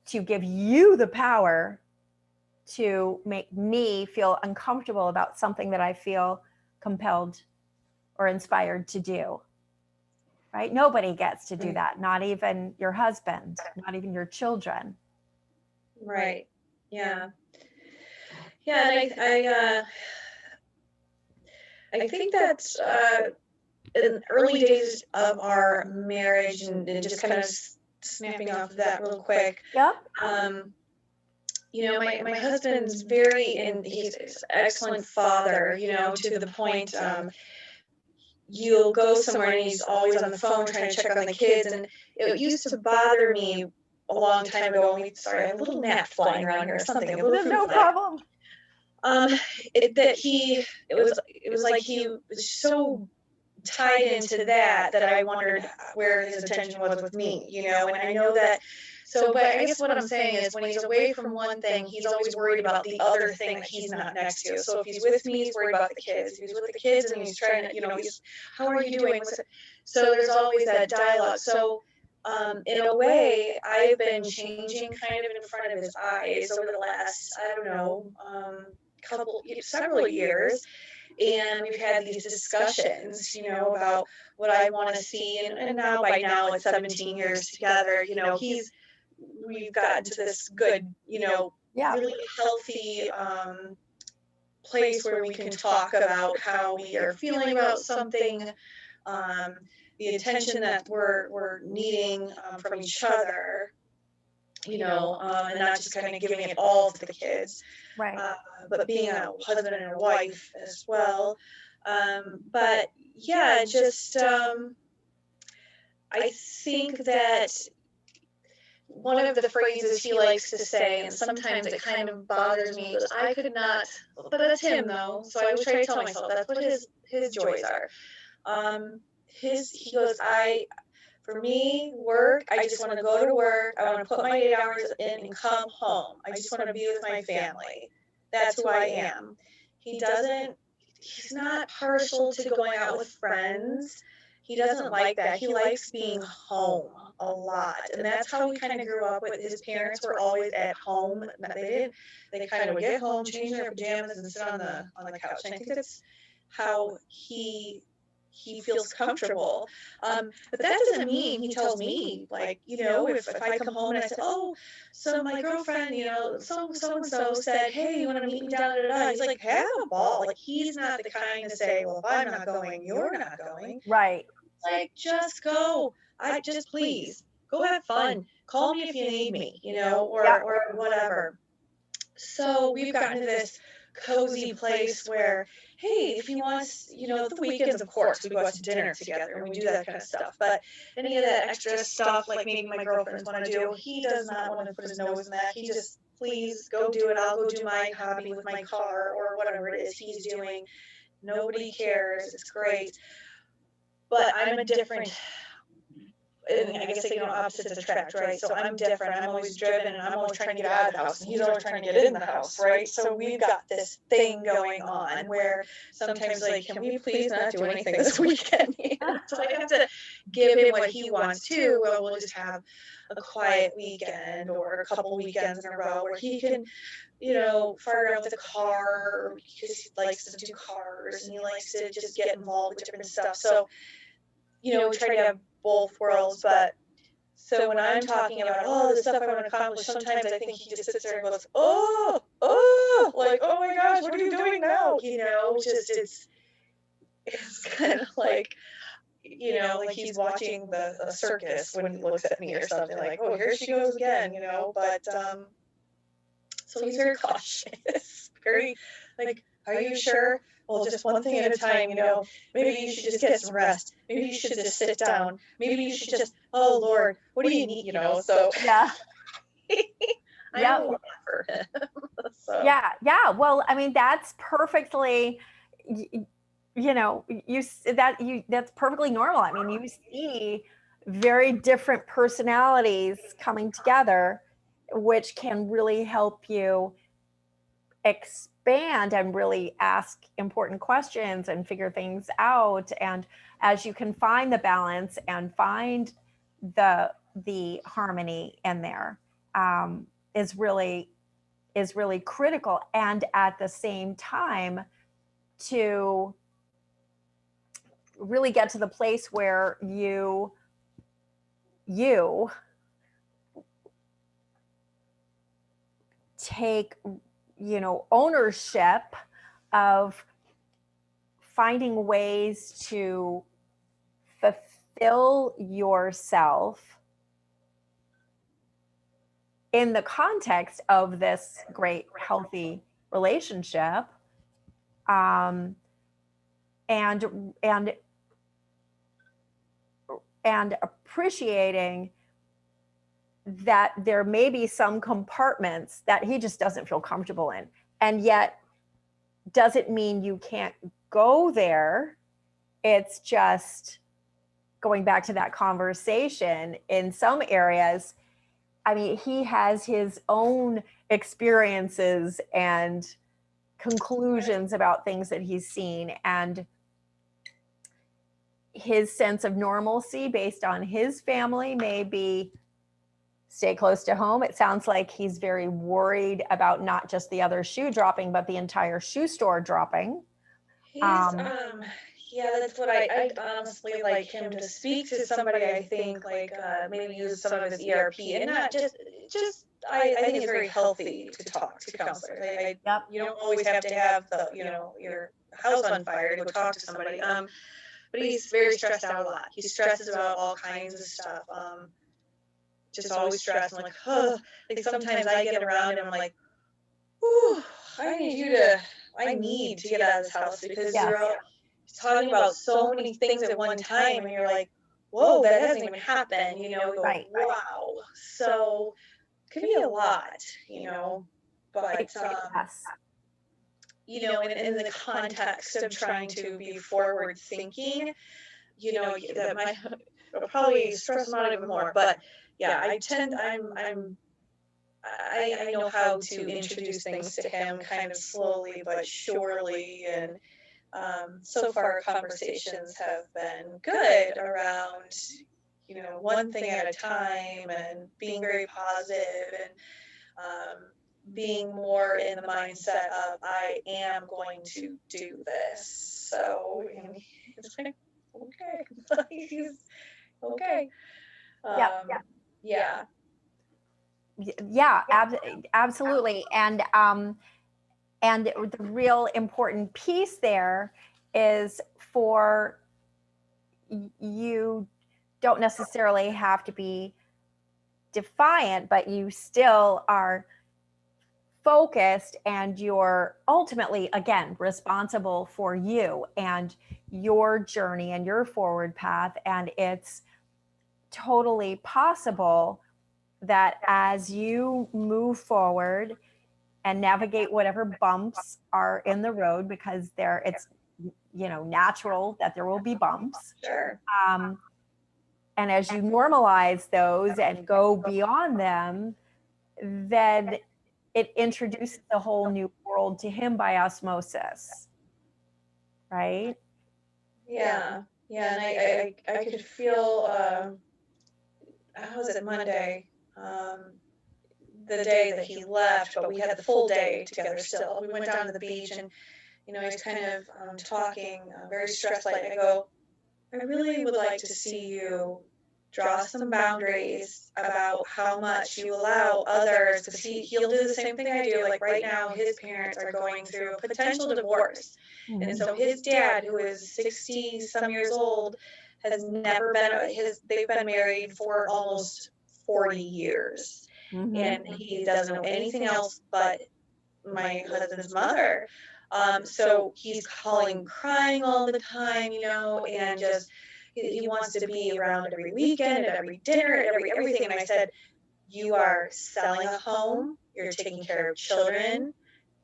to give you the power to make me feel uncomfortable about something that I feel compelled or inspired to do. Right? Nobody gets to do that. Not even your husband, not even your children. Right. Yeah. Yeah. And I think that's in the early days of our marriage, and just kind of snapping off of that real quick. Yep. You know, my husband's he's an excellent father, you know, to the point, you'll go somewhere and he's always on the phone trying to check on the kids. And it used to bother me a long time ago. Sorry, I have a little gnat flying around here or something. No problem. It was like he was so tied into that I wondered where his attention was with me, you know. And I know that. So, but I guess what I'm saying is, when he's away from one thing, he's always worried about the other thing that he's not next to. So if he's with me, he's worried about the kids. If he's with the kids and he's trying to, you know, how are you doing? So there's always that dialogue. So in a way, I've been changing kind of in front of his eyes over the last, I don't know, several years. And we've had these discussions, you know, about what I want to see. And now, by now, it's 17 years together, you know, we've gotten to this good, you know, really healthy place where we can talk about how we are feeling about something, the attention that we're needing from each other, you know, and not just kind of giving it all to the kids, right? But being a husband and a wife as well. But yeah, just I think that one of the phrases he likes to say, and sometimes it kind of bothers me, is I could not, but that's him though. So I always try to tell myself that's what his joys are. He goes, for me, work, I just want to go to work. I want to put my 8 hours in and come home. I just want to be with my family. That's who I am. He's not partial to going out with friends. He doesn't like that. He likes being home. a lot. And that's how he kind of grew up with. His parents were always at home. They kind of would get home, change their pajamas, and sit on the couch. And I think that's how he feels comfortable. But that doesn't mean he tells me, like, if I come home and I say, oh, so my girlfriend, so and so said, hey, you want to meet me down, da, da, da. He's like, have a ball. Like, he's not the kind to say, well, if I'm not going, you're not going. Right. Like, just go. Just please go have fun. Call me if you need me, or whatever. So we've gotten to this cozy place where, hey, if he wants, the weekends, of course, we go out to dinner together and we do that kind of stuff. But any of that extra stuff, like maybe my girlfriends want to do, he does not want to put his nose in that. He just, please go do it. I'll go do my hobby with my car or whatever it is he's doing. Nobody cares. It's great. But I'm a different, and I guess, opposites attract, right? So I'm different. I'm always driven and I'm always trying to get out of the house and he's always trying to get in the house, right? So we've got this thing going on where sometimes, like, can we please not do anything this weekend? So I have to give him what he wants too. Well, we'll just have a quiet weekend or a couple weekends in a row where he can, fire around with the car because he likes to do cars and he likes to just get involved with different stuff. So, we try to have both worlds. But so when I'm talking about the stuff I want to accomplish, sometimes I think he just sits there and goes, like, oh my gosh, what are you doing now? Just it's kind of like, like he's watching the circus when he looks at me or something, like, oh, here she goes again, but so he's very cautious, very like, are you sure? Well, just one thing at a time, maybe you should just get some rest. Maybe you should just sit down. Maybe you should just, oh Lord, what do you need? So Yeah. I have a lot for him. So. Yeah. Well, I mean, that's perfectly, that's perfectly normal. I mean, you see very different personalities coming together, which can really help you expand and really ask important questions and figure things out. And as you can find the balance and find the harmony in there, is really critical. And at the same time, to really get to the place where you take ownership of finding ways to fulfill yourself in the context of this great healthy relationship, and appreciating that there may be some compartments that he just doesn't feel comfortable in, and yet doesn't mean you can't go there. It's just going back to that conversation. In some areas, I mean, he has his own experiences and conclusions about things that he's seen, and his sense of normalcy based on his family may be stay close to home. It sounds like he's very worried about not just the other shoe dropping, but the entire shoe store dropping. Yeah, that's what I'd honestly like him to speak to somebody. I think, like, maybe use some of his ERP, and not just I think it's very healthy to talk to counselors. You don't always have to have your house on fire to go talk to somebody. But he's very stressed out a lot. He stresses about all kinds of stuff. Just always stressed. I'm like, like sometimes I get around him, I'm like, ooh, I need to get out of this house, because you're talking about so many things at one time, and you're like, whoa, that hasn't even happened, Right. Wow. So it can be a lot, but in the context of trying to be forward thinking, that might probably stress him out even more. But yeah, I know how to introduce things to him kind of slowly but surely, and so far conversations have been good around, one thing at a time, and being very positive, and being more in the mindset of I am going to do this. So and it's like, okay, he's okay. Yeah. Yeah, absolutely. And the real important piece there is for you don't necessarily have to be defiant, but you still are focused, and you're ultimately, again, responsible for you and your journey and your forward path. And it's totally possible that as you move forward and navigate whatever bumps are in the road, because it's natural that there will be bumps. Sure. And as you normalize those and go beyond them, then it introduces a whole new world to him by osmosis, right? Yeah. And I could feel, how was it, Monday? The day that he left, but we had the full day together still. We went down to the beach, and he's kind of talking, very stressed. Like, I go, I really would like to see you draw some boundaries about how much you allow others, because he'll do the same thing I do. Like right now, his parents are going through a potential divorce. Mm-hmm. And so his dad, who is 60 some years old, has never been, they've been married for almost 40 years. Mm-hmm. And he doesn't know anything else but my husband's mother. So he's calling, crying all the time, and just, he wants to be around every weekend, at every dinner, at everything. And I said, you are selling a home, you're taking care of children,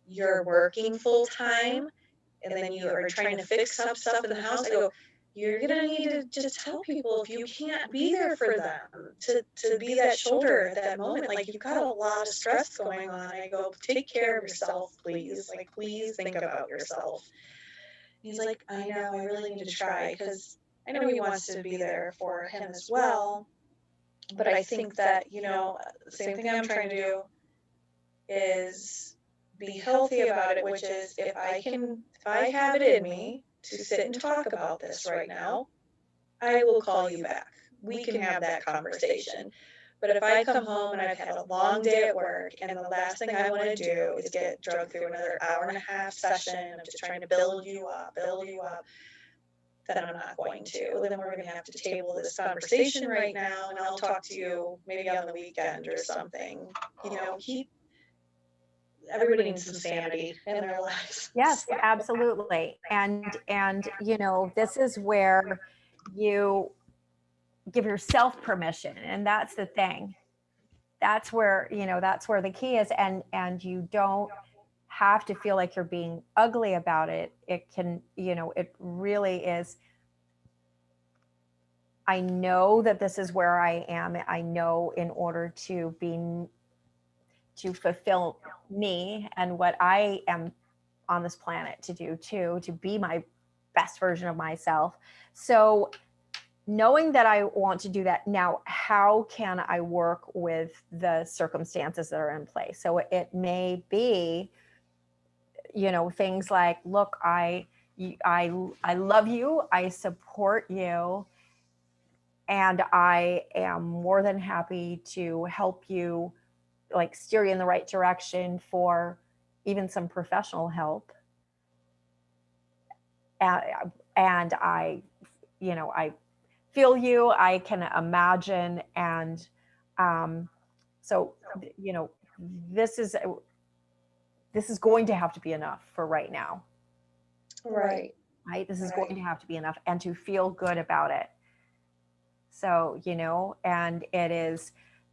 you're working full time, and then you are trying to fix up stuff in the house. I go, you're going to need to just tell people, if you can't be there for them, to be that shoulder at that moment. Like, you've got a lot of stress going on. I go, take care of yourself, please. Like, please think about yourself. He's like, I know, I really need to try, because I know he wants to be there for him as well. But I think that, the same thing I'm trying to do is be healthy about it, which is, if I have it in me to sit and talk about this right now, I will call you back. We can have that conversation. But if I come home and I've had a long day at work, and the last thing I want to do is get drugged through another hour and a half session of just trying to build you up, then I'm not going to. Then we're going to have to table this conversation right now, and I'll talk to you maybe on the weekend or something. Everybody needs some sanity in their lives. Yes, absolutely. And this is where you give yourself permission, and that's the thing. That's where the key is, and you don't have to feel like you're being ugly about it. It can, it really is. I know that this is where I am. I know, in order to fulfill me and what I am on this planet to do too, to be my best version of myself. So knowing that I want to do that now, how can I work with the circumstances that are in place? So it may be, things like, look, I love you, I support you, and I am more than happy to help you, like, steer you in the right direction for even some professional help. And I feel you, I can imagine. And so, this is going to have to be enough for right now. Right. This is going to have to be enough, and to feel good about it. So, and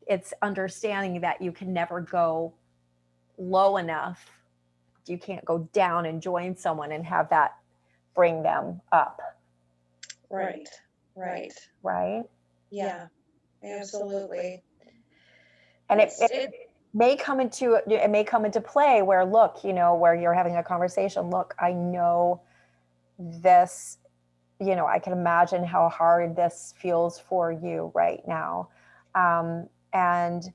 it's understanding that you can never go low enough. You can't go down and join someone and have that bring them up. Right. Yeah, absolutely. And it may come into play where, look, where you're having a conversation. Look, I know this I can imagine how hard this feels for you right now. And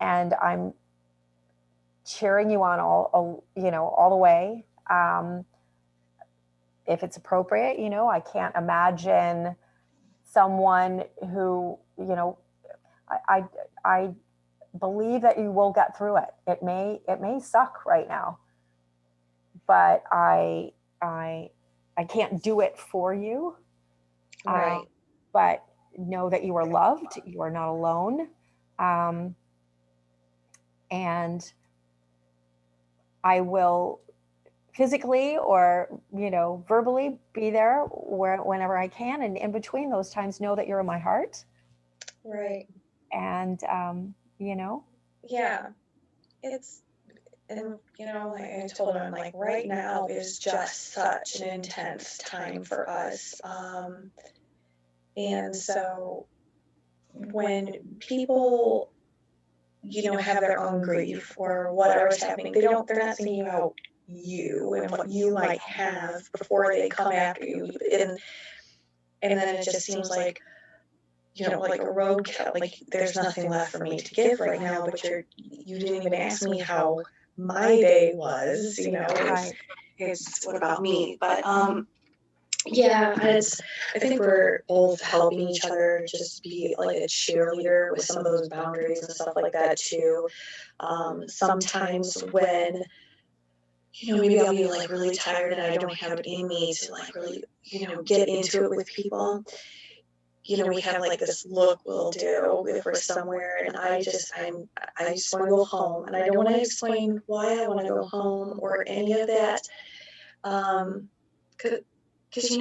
I'm cheering you on all the way. If it's appropriate, I can't imagine someone who, I believe that you will get through it. It may suck right now, but I can't do it for you. Right. But know that you are loved. You are not alone. And I will physically or, verbally be there whenever I can. And in between those times, know that you're in my heart. Right. And, Yeah. And like I told him, like, right now is just such an intense time for us. And so when people, have their own grief or whatever's happening, they're not thinking about you and what you might have before they come after you. And then it just seems like, like a roadkill, like there's nothing left for me to give right now, but you didn't even ask me how my day was, it's what about me? But yeah, I think we're both helping each other just be like a cheerleader with some of those boundaries and stuff like that too. Sometimes when, maybe I'll be like really tired and I don't have it in me to like really, get into it with people. We have like this look we'll do if we're somewhere, and I just want to go home, and I don't want to explain why I want to go home or any of that. Because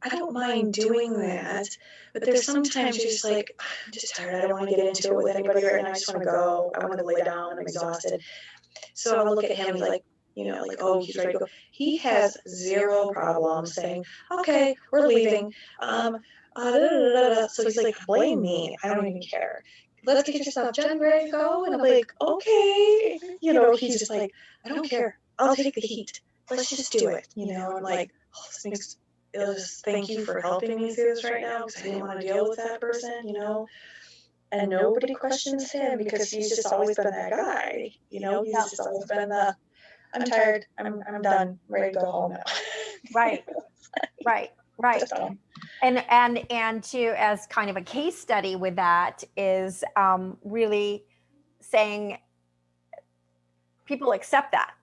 I don't mind doing that, but there's sometimes you're just like, I'm just tired. I don't want to get into it with anybody right now. I just want to go. I want to lay down. I'm exhausted. So I'll look at him. He's like, like, oh, he's ready to go. He has zero problem saying, okay, we're leaving. So he's like, blame me. I don't even care. Let's get your stuff done, ready to go. And I'm like, okay. He's just like, I don't care. I'll take the heat. Let's just do it. I'm like, oh, it'll just thank you for helping me through this right now because I didn't want to deal with that person, And nobody questions him because he's just always been that guy. He's just always been the, I'm tired. I'm done. Ready to go home now. Right. So. And to, as kind of a case study with that, is really saying people accept that.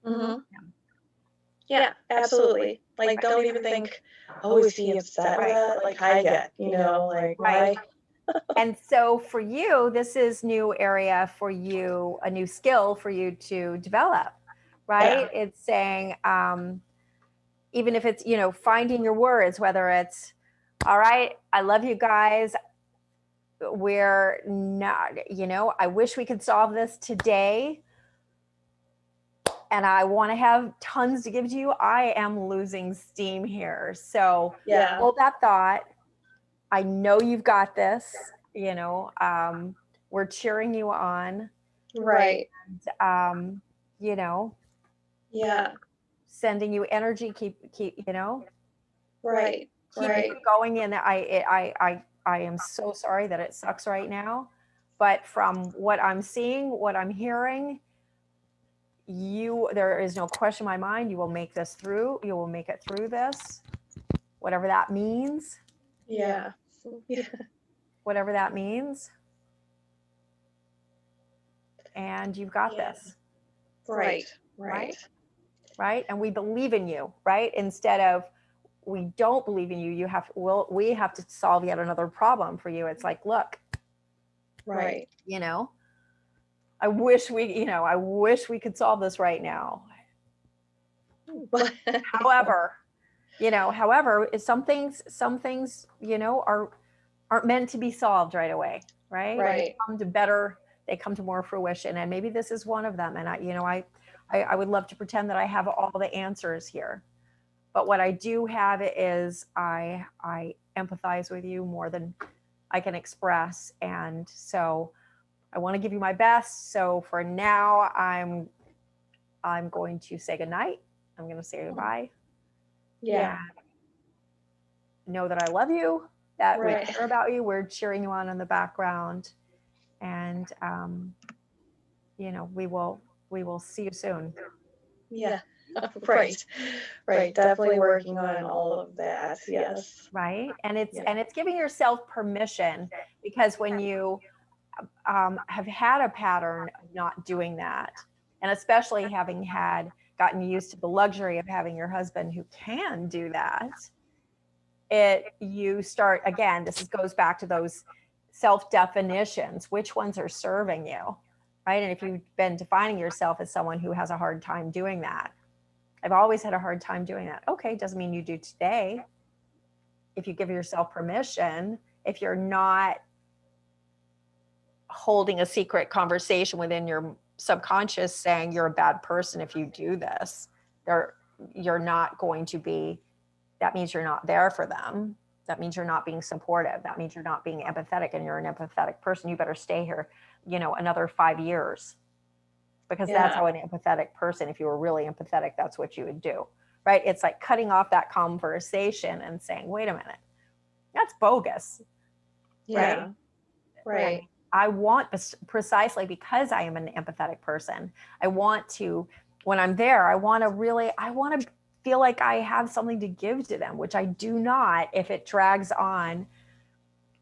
Mm-hmm. Yeah, absolutely. Like, don't even think, oh, is he upset with that? Like, I get, like, why? And so for you, this is new area for you, a new skill for you to develop, right? Yeah. It's saying, even if it's, finding your words, whether it's, all right, I love you guys. We're not, I wish we could solve this today. And I want to have tons to give to you. I am losing steam here. So yeah, hold that thought. I know you've got this, we're cheering you on. Right. And, yeah, sending you energy, keep, right. keep right. going. And I am so sorry that it sucks right now, but from what I'm seeing, what I'm hearing, there is no question in my mind, you will make this through. You will make it through this, whatever that means. Yeah. Whatever that means. And you've got this. Right. And we believe in you, right? Instead of we don't believe in you, we have to solve yet another problem for you. It's like, look, right. I wish we could solve this right now. However, some things, aren't meant to be solved right away, right? Right. They come to more fruition, and maybe this is one of them. And I would love to pretend that I have all the answers here, but what I do have is I empathize with you more than I can express, and so I want to give you my best. So for now, I'm going to say goodnight. I'm going to say goodbye. Yeah. know that I love you, that we Right. care about you. We're cheering you on in the background. And, we will see you soon. Yeah. Right. Right. Definitely working on all of that. Yes. Right. And it's, Yeah. and it's giving yourself permission, because when you have had a pattern of not doing that, and especially having gotten used to the luxury of having your husband who can do that, you start, again, goes back to those self definitions. Which ones are serving you, right? And if you've been defining yourself as someone who has a hard time doing that, I've always had a hard time doing that. Okay, doesn't mean you do today. If you give yourself permission, if you're not holding a secret conversation within your subconscious saying you're a bad person if you do this, you're not going to be, that means you're not there for them. That means you're not being supportive. That means you're not being empathetic, and you're an empathetic person. You better stay here, another 5 years, because that's how an empathetic person, if you were really empathetic, that's what you would do, right? It's like cutting off that conversation and saying, wait a minute, that's bogus. Yeah. Right. I want, precisely because I am an empathetic person, I want to, when I'm there, I want to feel like I have something to give to them, which I do not if it drags on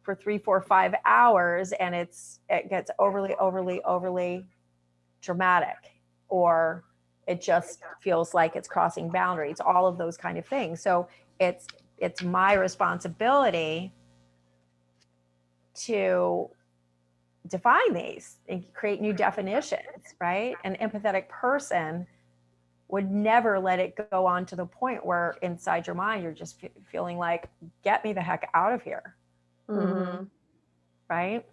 for 3, 4, 5 hours and it gets overly dramatic, or it just feels like it's crossing boundaries, all of those kind of things. So it's my responsibility to define these and create new definitions, right? An empathetic person would never let it go on to the point where inside your mind you're just feeling like, get me the heck out of here. Mm-hmm. Right?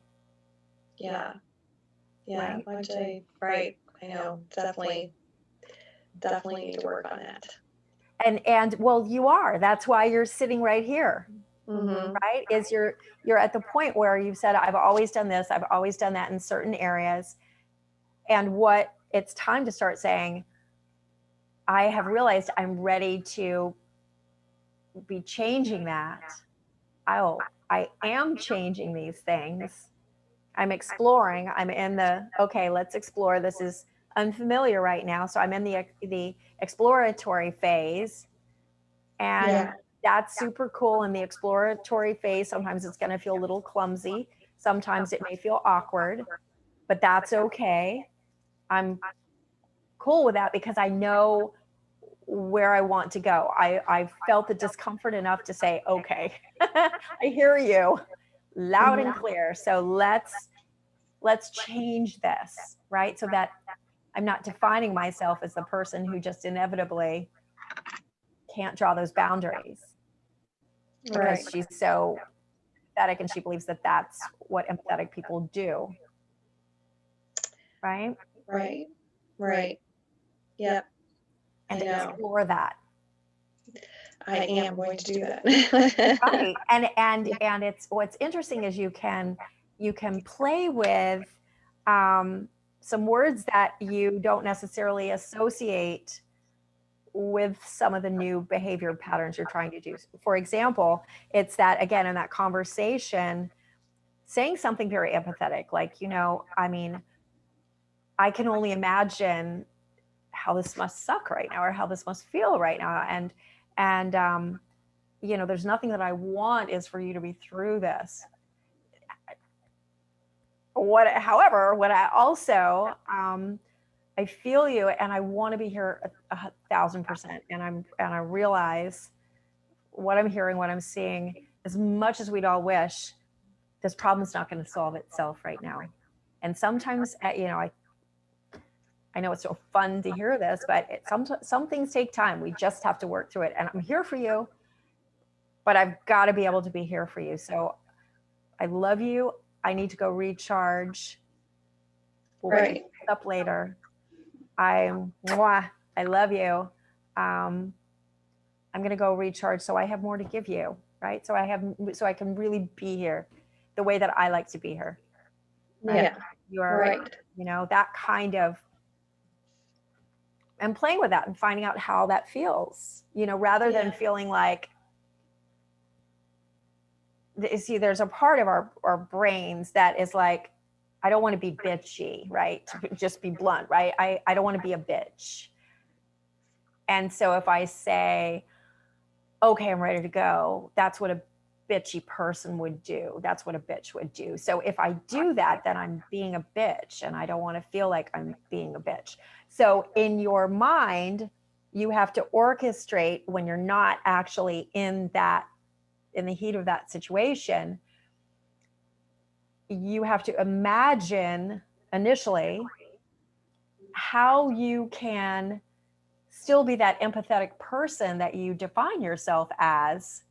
Yeah. Yeah. Right. I know. Definitely need to work on that. And well, you are. That's why you're sitting right here. Mm-hmm. Right? Is you're at the point where you've said, I've always done this, I've always done that in certain areas. And what it's time to start saying, I have realized I'm ready to be changing that. I am changing these things. I'm exploring. I'm in okay, let's explore. This is unfamiliar right now. So I'm in the exploratory phase. And that's super cool. In the exploratory phase, sometimes it's going to feel a little clumsy. Sometimes it may feel awkward, but that's okay. I'm cool with that because I know where I want to go. I felt the discomfort enough to say, okay, I hear you loud and clear. So let's change this, right? So that I'm not defining myself as the person who just inevitably can't draw those boundaries because she's so empathetic and she believes that that's what empathetic people do. Right? Right. Yep. And explore that. I am going to do that. Right. And it's what's interesting is you can play with some words that you don't necessarily associate with some of the new behavior patterns you're trying to do. For example, it's that, again, in that conversation, saying something very empathetic, like, I mean, I can only imagine how this must suck right now, or how this must feel right now. And there's nothing that I want is for you to be through this. However, what I also, I feel you, and I want to be here 1,000%. And I realize what I'm hearing, what I'm seeing, as much as we'd all wish, this problem's not going to solve itself right now. And sometimes, I know it's so fun to hear this, but some things take time. We just have to work through it. And I'm here for you, but I've got to be able to be here for you. So I love you. I need to go recharge. We'll pick this up later. I love you. I'm going to go recharge so I have more to give you, right? So I can really be here the way that I like to be here. Right? Yeah. You are, that kind of, and playing with that and finding out how that feels, rather than feeling like see, there's a part of our brains that is like, I don't want to be bitchy, right? To just be blunt, right? I don't want to be a bitch. And so if I say, okay, I'm ready to go, that's what a bitchy person would do. That's what a bitch would do. So if I do that, then I'm being a bitch, and I don't want to feel like I'm being a bitch. So in your mind, you have to orchestrate when you're not actually in the heat of that situation. You have to imagine initially how you can still be that empathetic person that you define yourself as,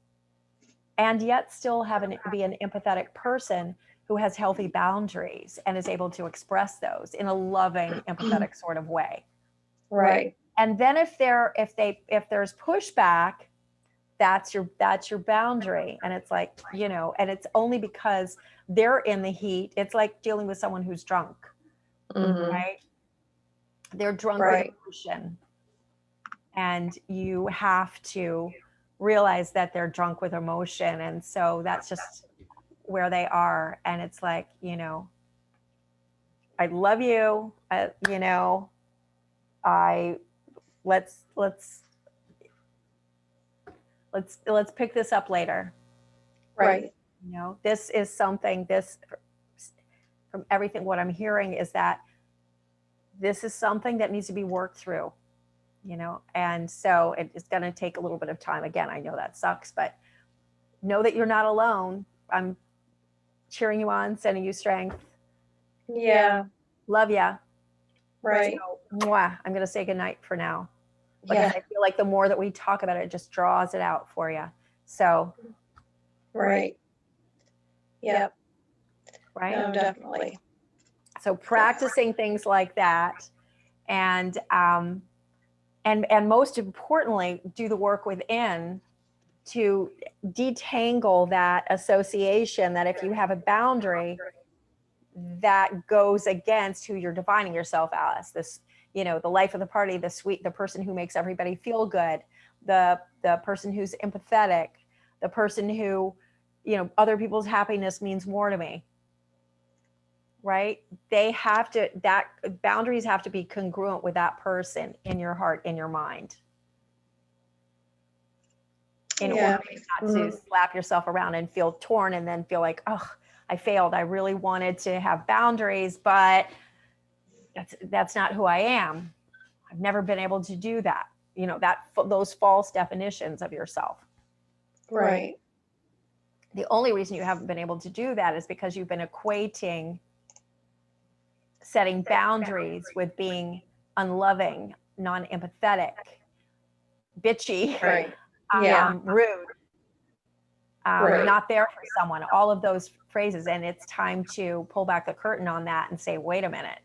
and yet still be an empathetic person who has healthy boundaries and is able to express those in a loving, empathetic sort of way. Right. And then if there's pushback, that's your boundary. And it's like, and it's only because they're in the heat. It's like dealing with someone who's drunk, right? They're drunk with emotion. And you have to realize that they're drunk with emotion. And so that's just where they are. And it's like, I love you. Let's pick this up later. Right. This is something, from everything, what I'm hearing is that this is something that needs to be worked through, and so it's going to take a little bit of time. Again, I know that sucks, but know that you're not alone. I'm cheering you on, sending you strength. Yeah. Love ya. Right. So, I'm going to say goodnight for now. Because I feel like the more that we talk about it, it just draws it out for you. So. Right. Yep. Right. No, definitely. So practicing things like that, and most importantly, do the work within to detangle that association, that if you have a boundary that goes against who you're defining yourself as, this, the life of the party, the person who makes everybody feel good, the person who's empathetic, the person who, other people's happiness means more to me. Right? Boundaries have to be congruent with that person in your heart, in your mind. In order not to slap yourself around and feel torn and then feel like, oh, I failed. I really wanted to have boundaries, but that's not who I am. I've never been able to do that. Those false definitions of yourself. Right. The only reason you haven't been able to do that is because you've been equating setting boundaries with being unloving, non-empathetic, bitchy, rude, not there for someone, all of those phrases. And it's time to pull back the curtain on that and say, wait a minute.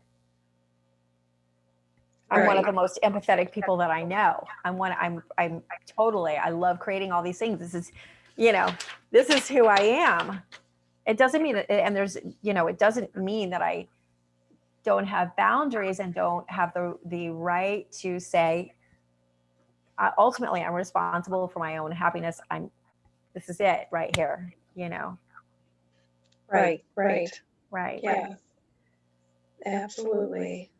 I'm one of the most empathetic people that I know. I love creating all these things. This is, this is who I am. It doesn't mean, and there's, it doesn't mean that I don't have boundaries and don't have the right to say, ultimately, I'm responsible for my own happiness. This is it right here, Right. Yeah. Absolutely.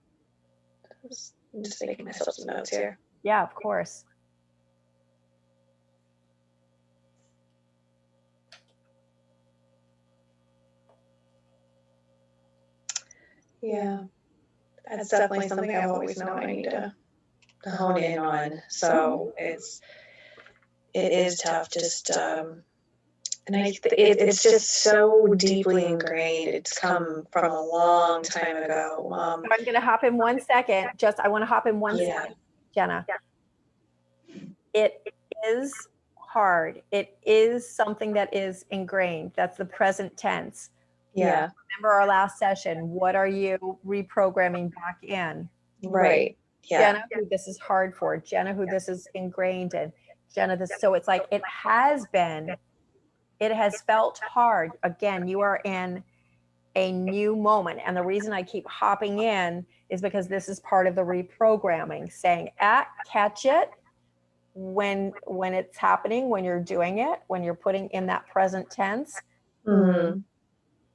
I'm just making myself some notes here. Yeah, of course. Yeah. That's definitely something I've always known I need to hone in on. So it is tough. Just and it's just so deeply ingrained. It's come from a long time ago. I'm going to hop in 1 second. I want to hop in one second, Jenna. It is hard. It is something that is ingrained. That's the present tense. Yeah. Remember our last session. What are you reprogramming back in? Right. Yeah. Jenna, who this is hard for. Jenna, who this is ingrained in. Jenna, this. So it's like it has felt hard. Again, you are in a new moment. And the reason I keep hopping in is because this is part of the reprogramming, saying, catch it when it's happening, when you're doing it, when you're putting in that present tense. Mm-hmm.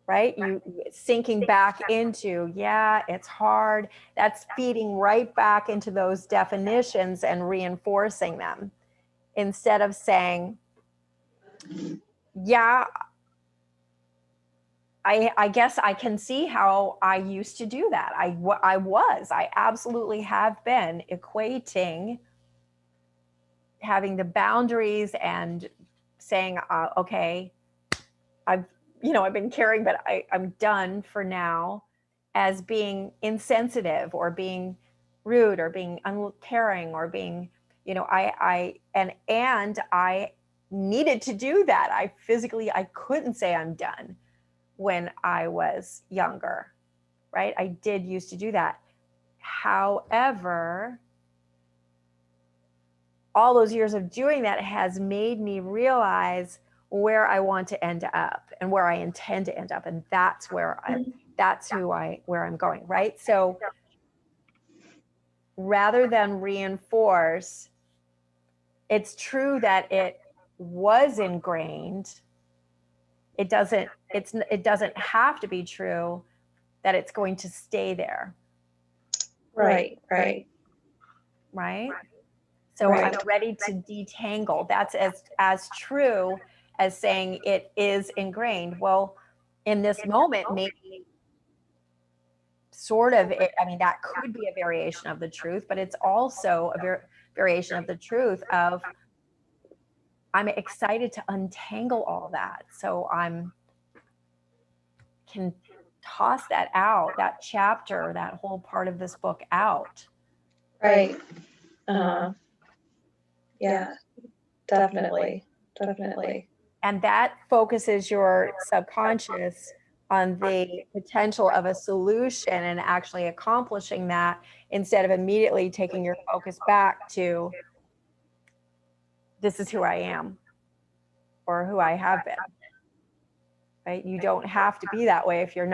Right? You sinking back into, yeah, it's hard. That's feeding right back into those definitions and reinforcing them instead of saying, yeah, I guess I can see how I used to do that. I absolutely have been equating having the boundaries and saying, okay, I've been caring, but I'm done for now, as being insensitive or being rude or being uncaring or being, and I needed to do that. I couldn't say I'm done when I was younger, right? I did used to do that. However, all those years of doing that has made me realize where I want to end up and where I intend to end up. And that's where where I'm going, right? So rather than reinforce, it's true that it was ingrained. It doesn't have to be true that it's going to stay there. Right. So I'm ready to detangle. That's as true as saying it is ingrained. Well, in this moment, maybe sort of, that could be a variation of the truth, but it's also a variation of the truth of, I'm excited to untangle all that. So can toss that out, that chapter, that whole part of this book out. Right. Yeah, definitely. And that focuses your subconscious on the potential of a solution and actually accomplishing that, instead of immediately taking your focus back to, this is who I am or who I have been. Right? You don't have to be that way if you're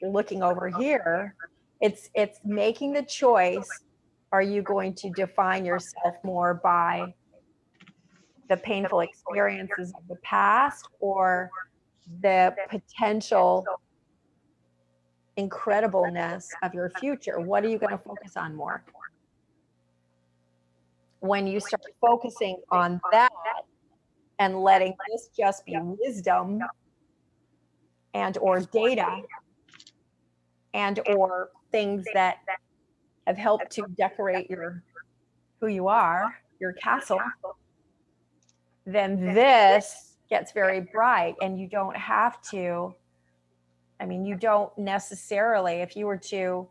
looking over here. It's making the choice. Are you going to define yourself more by the painful experiences of the past or the potential incredibleness of your future? What are you going to focus on more? When you start focusing on that and letting this just be wisdom and or data and or things that have helped to decorate who you are, your castle, then this gets very bright. And you don't have to, you don't necessarily, if you were to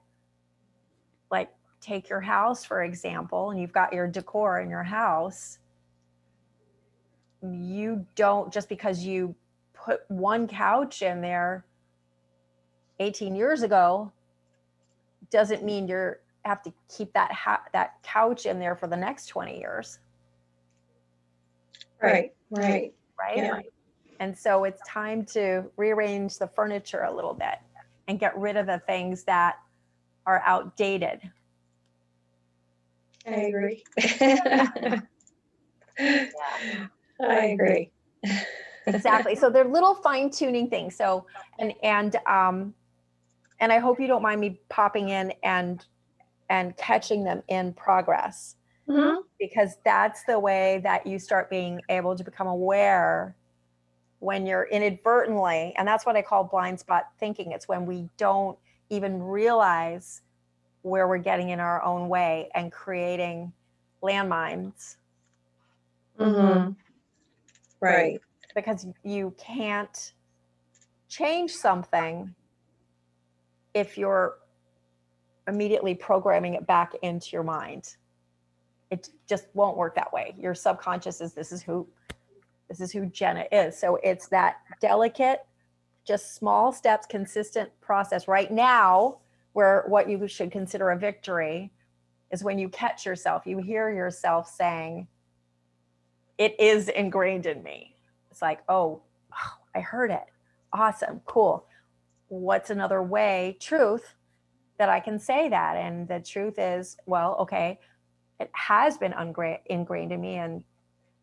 take your house, for example, and you've got your decor in your house, you don't, just because you put one couch in there 18 years ago, doesn't mean you have to keep that couch in there for the next 20 years. Right. Yeah. And so it's time to rearrange the furniture a little bit and get rid of the things that are outdated. I agree. I agree. Exactly. So they're little fine-tuning things. So, and I hope you don't mind me popping in and catching them in progress. Mm-hmm. Because that's the way that you start being able to become aware when you're inadvertently, and that's what I call blind spot thinking. It's when we don't even realize where we're getting in our own way and creating landmines. Mm-hmm. Right. Because you can't change something if you're immediately programming it back into your mind. It just won't work that way. Your subconscious is, this is who Jenna is. So it's that delicate, just small steps, consistent process. Right now, where what you should consider a victory is when you catch yourself, you hear yourself saying, it is ingrained in me. It's like, oh, I heard it. Awesome, cool. What's another way, truth, that I can say that? And the truth is, well, okay, it has been ingrained in me, and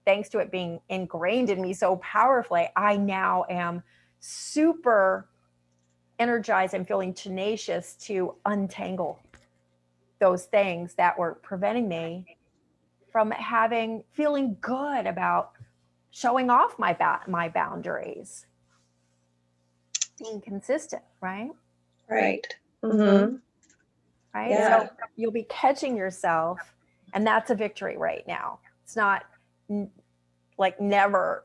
thanks to it being ingrained in me so powerfully, I now am super energized and feeling tenacious to untangle those things that were preventing me from feeling good about showing off my boundaries, being consistent, right? Right. Mm-hmm. Right. Yeah. So you'll be catching yourself, and that's a victory right now. It's not like never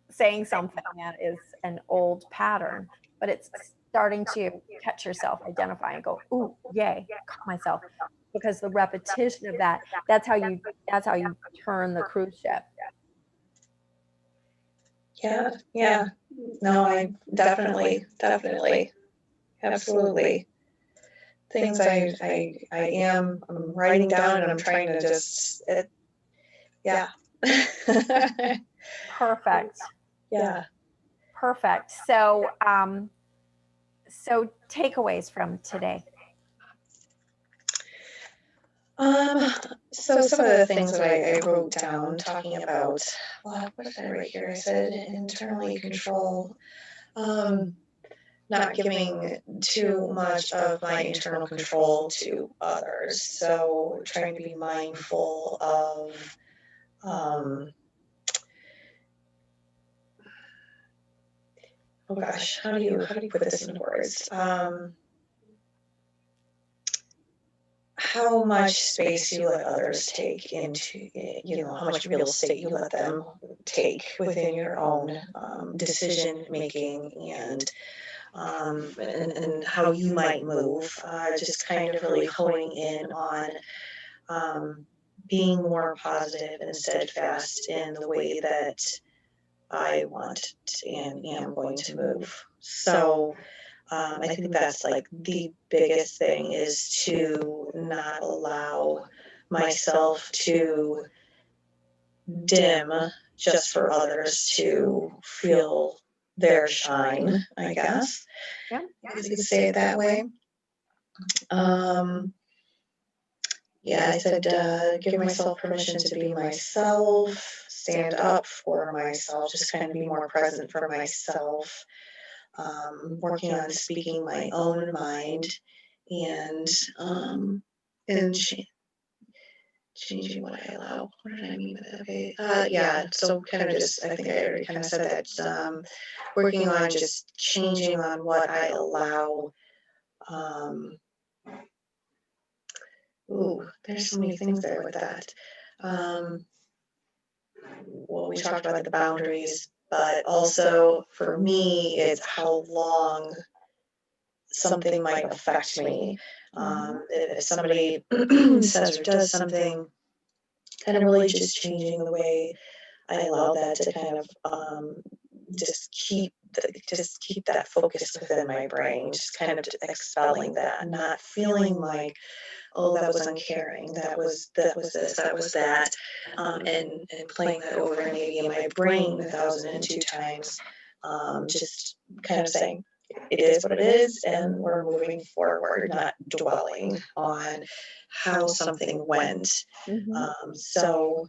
saying something that is an old pattern, but it's starting to catch yourself, identify, and go, "Ooh, yay, caught myself," because the repetition of that's how you turn the cruise ship. Yeah, yeah. No, I definitely, absolutely. Things I'm writing down, and I'm trying to just, yeah. Perfect. Yeah. Perfect. So, so takeaways from today. So some of the things that I wrote down talking about, what did I write here? I said internally control, not giving too much of my internal control to others. So trying to be mindful of, oh gosh, how do you put this into words? How much space you let others take into, how much real estate you let them take within your own decision making, and how you might move. Just kind of really honing in on being more positive and steadfast in the way that I want and am going to move. So I think that's like the biggest thing, is to not allow myself to dim just for others to feel their shine, I guess. Yeah. You could say it that way. Yeah, I said give myself permission to be myself, stand up for myself, just kind of be more present for myself. Working on speaking my own mind, and changing what I allow. What did I mean by that? Okay. Yeah. So kind of just, I think I already kind of said that. Working on just changing on what I allow. There's so many things there with that. Well, we talked about the boundaries, but also for me, it's how long something might affect me. If somebody says or does something, kind of really just changing the way I allow that to kind of just keep that focus within my brain, just kind of expelling that, not feeling like, oh, that was uncaring, that was this, that was that, and playing that over maybe in my brain 1,002 times. Just kind of saying, it is what it is, and we're moving forward, not dwelling on how something went. So,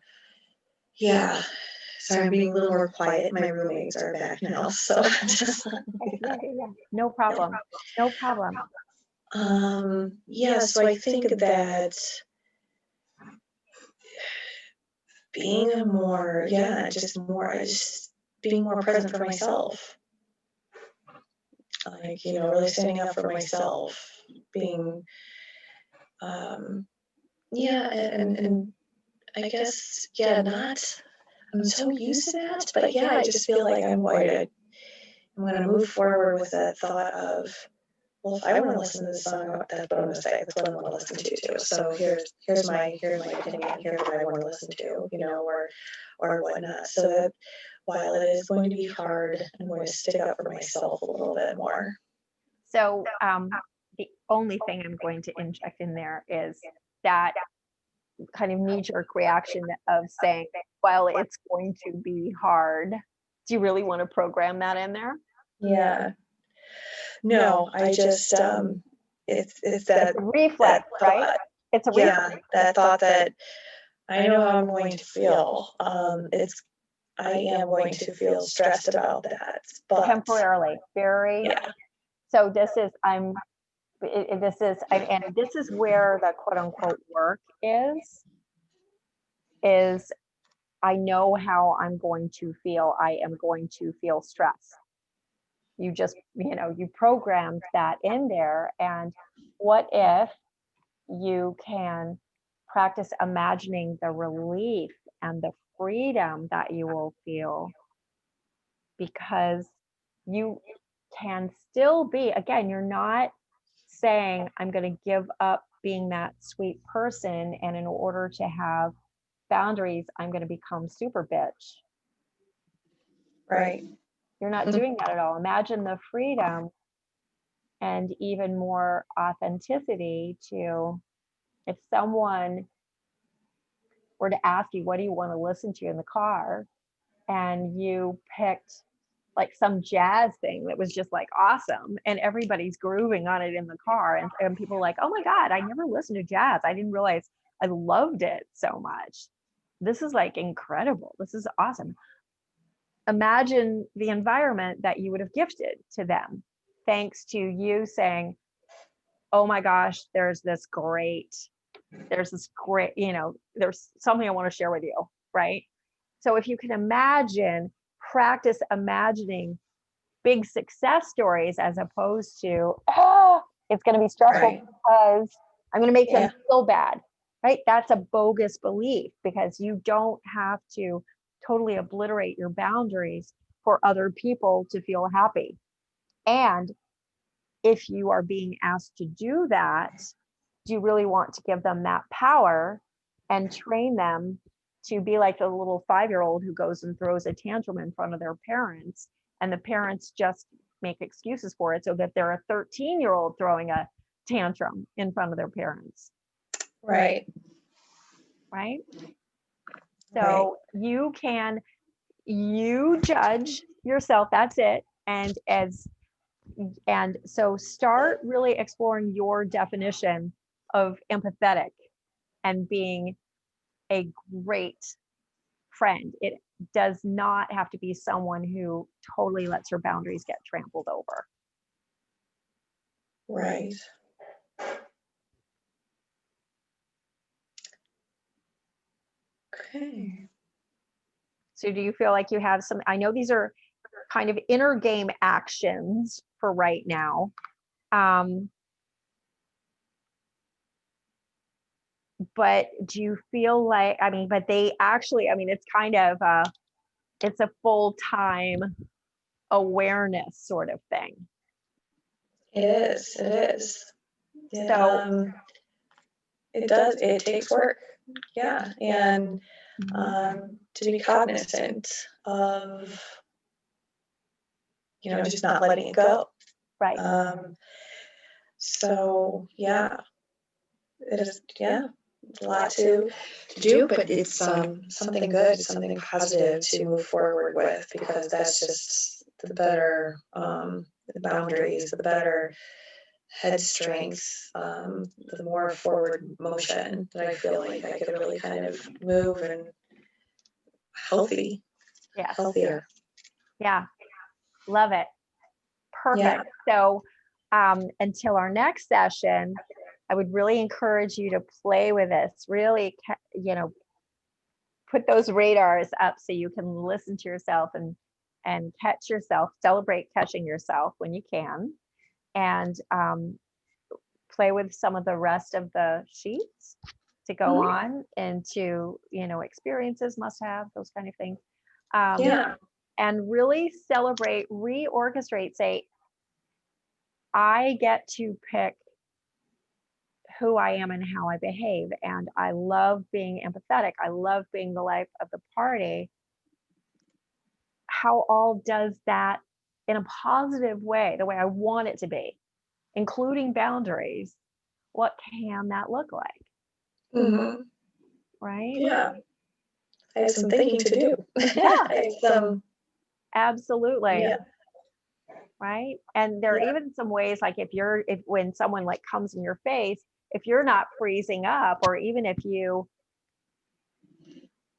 yeah. Sorry, I'm being a little more quiet. My roommates are back now, so just yeah. No problem. No problem. Yeah, so I think that being just being more present for myself. Like, really standing up for myself, being, and I guess, I'm so used to that, but yeah, I just feel like I'm going to move forward with that thought of, well, if I want to listen to the song, that's what I'm going to say. That's what I want to listen to too. So here's my opinion. Here's what I want to listen to, or whatnot. So that while it is going to be hard, I'm going to stick up for myself a little bit more. So the only thing I'm going to inject in there is that kind of knee-jerk reaction of saying, well, it's going to be hard. Do you really want to program that in there? Yeah. No, I just it's that reflex, that right? It's a reflex. that thought that I know how I'm going to feel. I am going to feel stressed about that. But temporarily, very. yeah, So this is, and this is where the quote unquote work is I know how I'm going to feel. I am going to feel stress. You just, you programmed that in there. And what if you can practice imagining the relief and the freedom that you will feel, because you can still be, again, you're not saying, I'm going to give up being that sweet person, and in order to have boundaries, I'm going to become super bitch. right. You're not doing that at all. Imagine the freedom and even more authenticity to, if someone were to ask you, what do you want to listen to in the car? And you picked like some jazz thing that was just like awesome, and everybody's grooving on it in the car, and people are like, oh my God, I never listened to jazz. I didn't realize I loved it so much. This is like incredible. This is awesome. Imagine the environment that you would have gifted to them, thanks to you saying, oh my gosh, there's this great, there's something I want to share with you, right? So if you can imagine, practice imagining big success stories, as opposed to, oh, it's going to be stressful Right. because I'm going to make Yeah. them feel bad, right? That's a bogus belief, because you don't have to totally obliterate your boundaries for other people to feel happy. And if you are being asked to do that, do you really want to give them that power and train them to be like the little 5-year-old who goes and throws a tantrum in front of their parents, and the parents just make excuses for it, so that they're a 13-year-old throwing a tantrum in front of their parents? Right. Right? So you judge yourself, that's it. And so start really exploring your definition of empathetic and being a great friend. It does not have to be someone who totally lets her boundaries get trampled over. Right. Okay. So do you feel like you have some, I know these are kind of inner game actions for right now. But do you feel like, but they actually, it's kind of, it's a full-time awareness sort of thing. It is. It is. So it does. It takes work. Yeah. And to be cognizant of, just not letting it go. right. So yeah, it is. Yeah, a lot to do, but it's something good, something positive to move forward with, because that's just the better the boundaries, the better head strength, the more forward motion that I feel like I could really kind of move and healthier. Yeah, love it. Perfect. Yeah. So until our next session, I would really encourage you to play with this, really, put those radars up so you can listen to yourself and catch yourself, celebrate catching yourself when you can, and play with some of the rest of the sheets to go on into, experiences, must have, those kind of things. And really celebrate, reorchestrate, say, I get to pick who I am and how I behave. And I love being empathetic. I love being the life of the party. How all does that in a positive way, the way I want it to be, including boundaries, what can that look like? Mm-hmm. Right? Yeah. I have some thinking to do. Yeah. Absolutely. Yeah. Right. And there are even some ways, like if when someone like comes in your face, if you're not freezing up, or even if you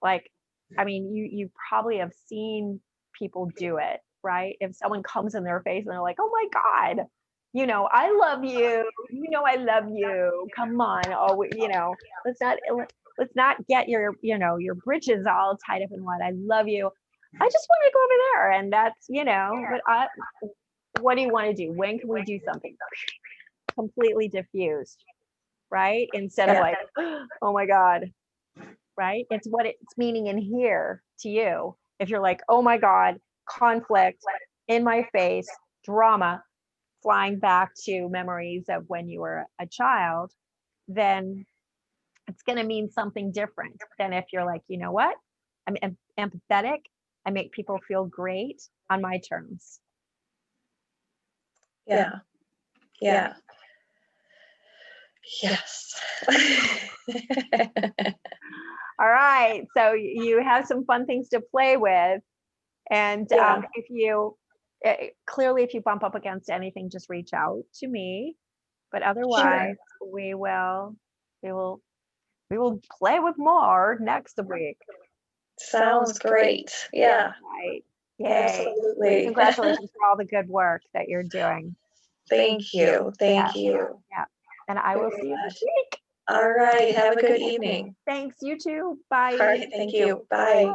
like I mean, you probably have seen people do it, right? If someone comes in their face and they're like, oh my God, you know, I love you, you know, I love you. Come on. Oh, you know, let's not get your, you know, your britches all tied up in what. I love you. I just want to go over there. And that's, you know, what do you want to do? When can we do something completely diffused, right? Instead of like, oh my God, right? It's what it's meaning in here to you. If you're like, oh my God, conflict in my face, drama, flying back to memories of when you were a child, then it's going to mean something different than if you're like, you know what? I'm empathetic. I make people feel great on my terms. Yeah. Yeah. Yes. All right. So you have some fun things to play with. And if you clearly, if you bump up against anything, just reach out to me. But otherwise, we will play with more next week. Sounds great. Yeah. Right. Yay. Absolutely. Congratulations for all the good work that you're doing. Thank you. Thank you. Yeah. And I will see you next week. All right. Have a good evening. Thanks. You too. Bye. All right. Thank you. Bye.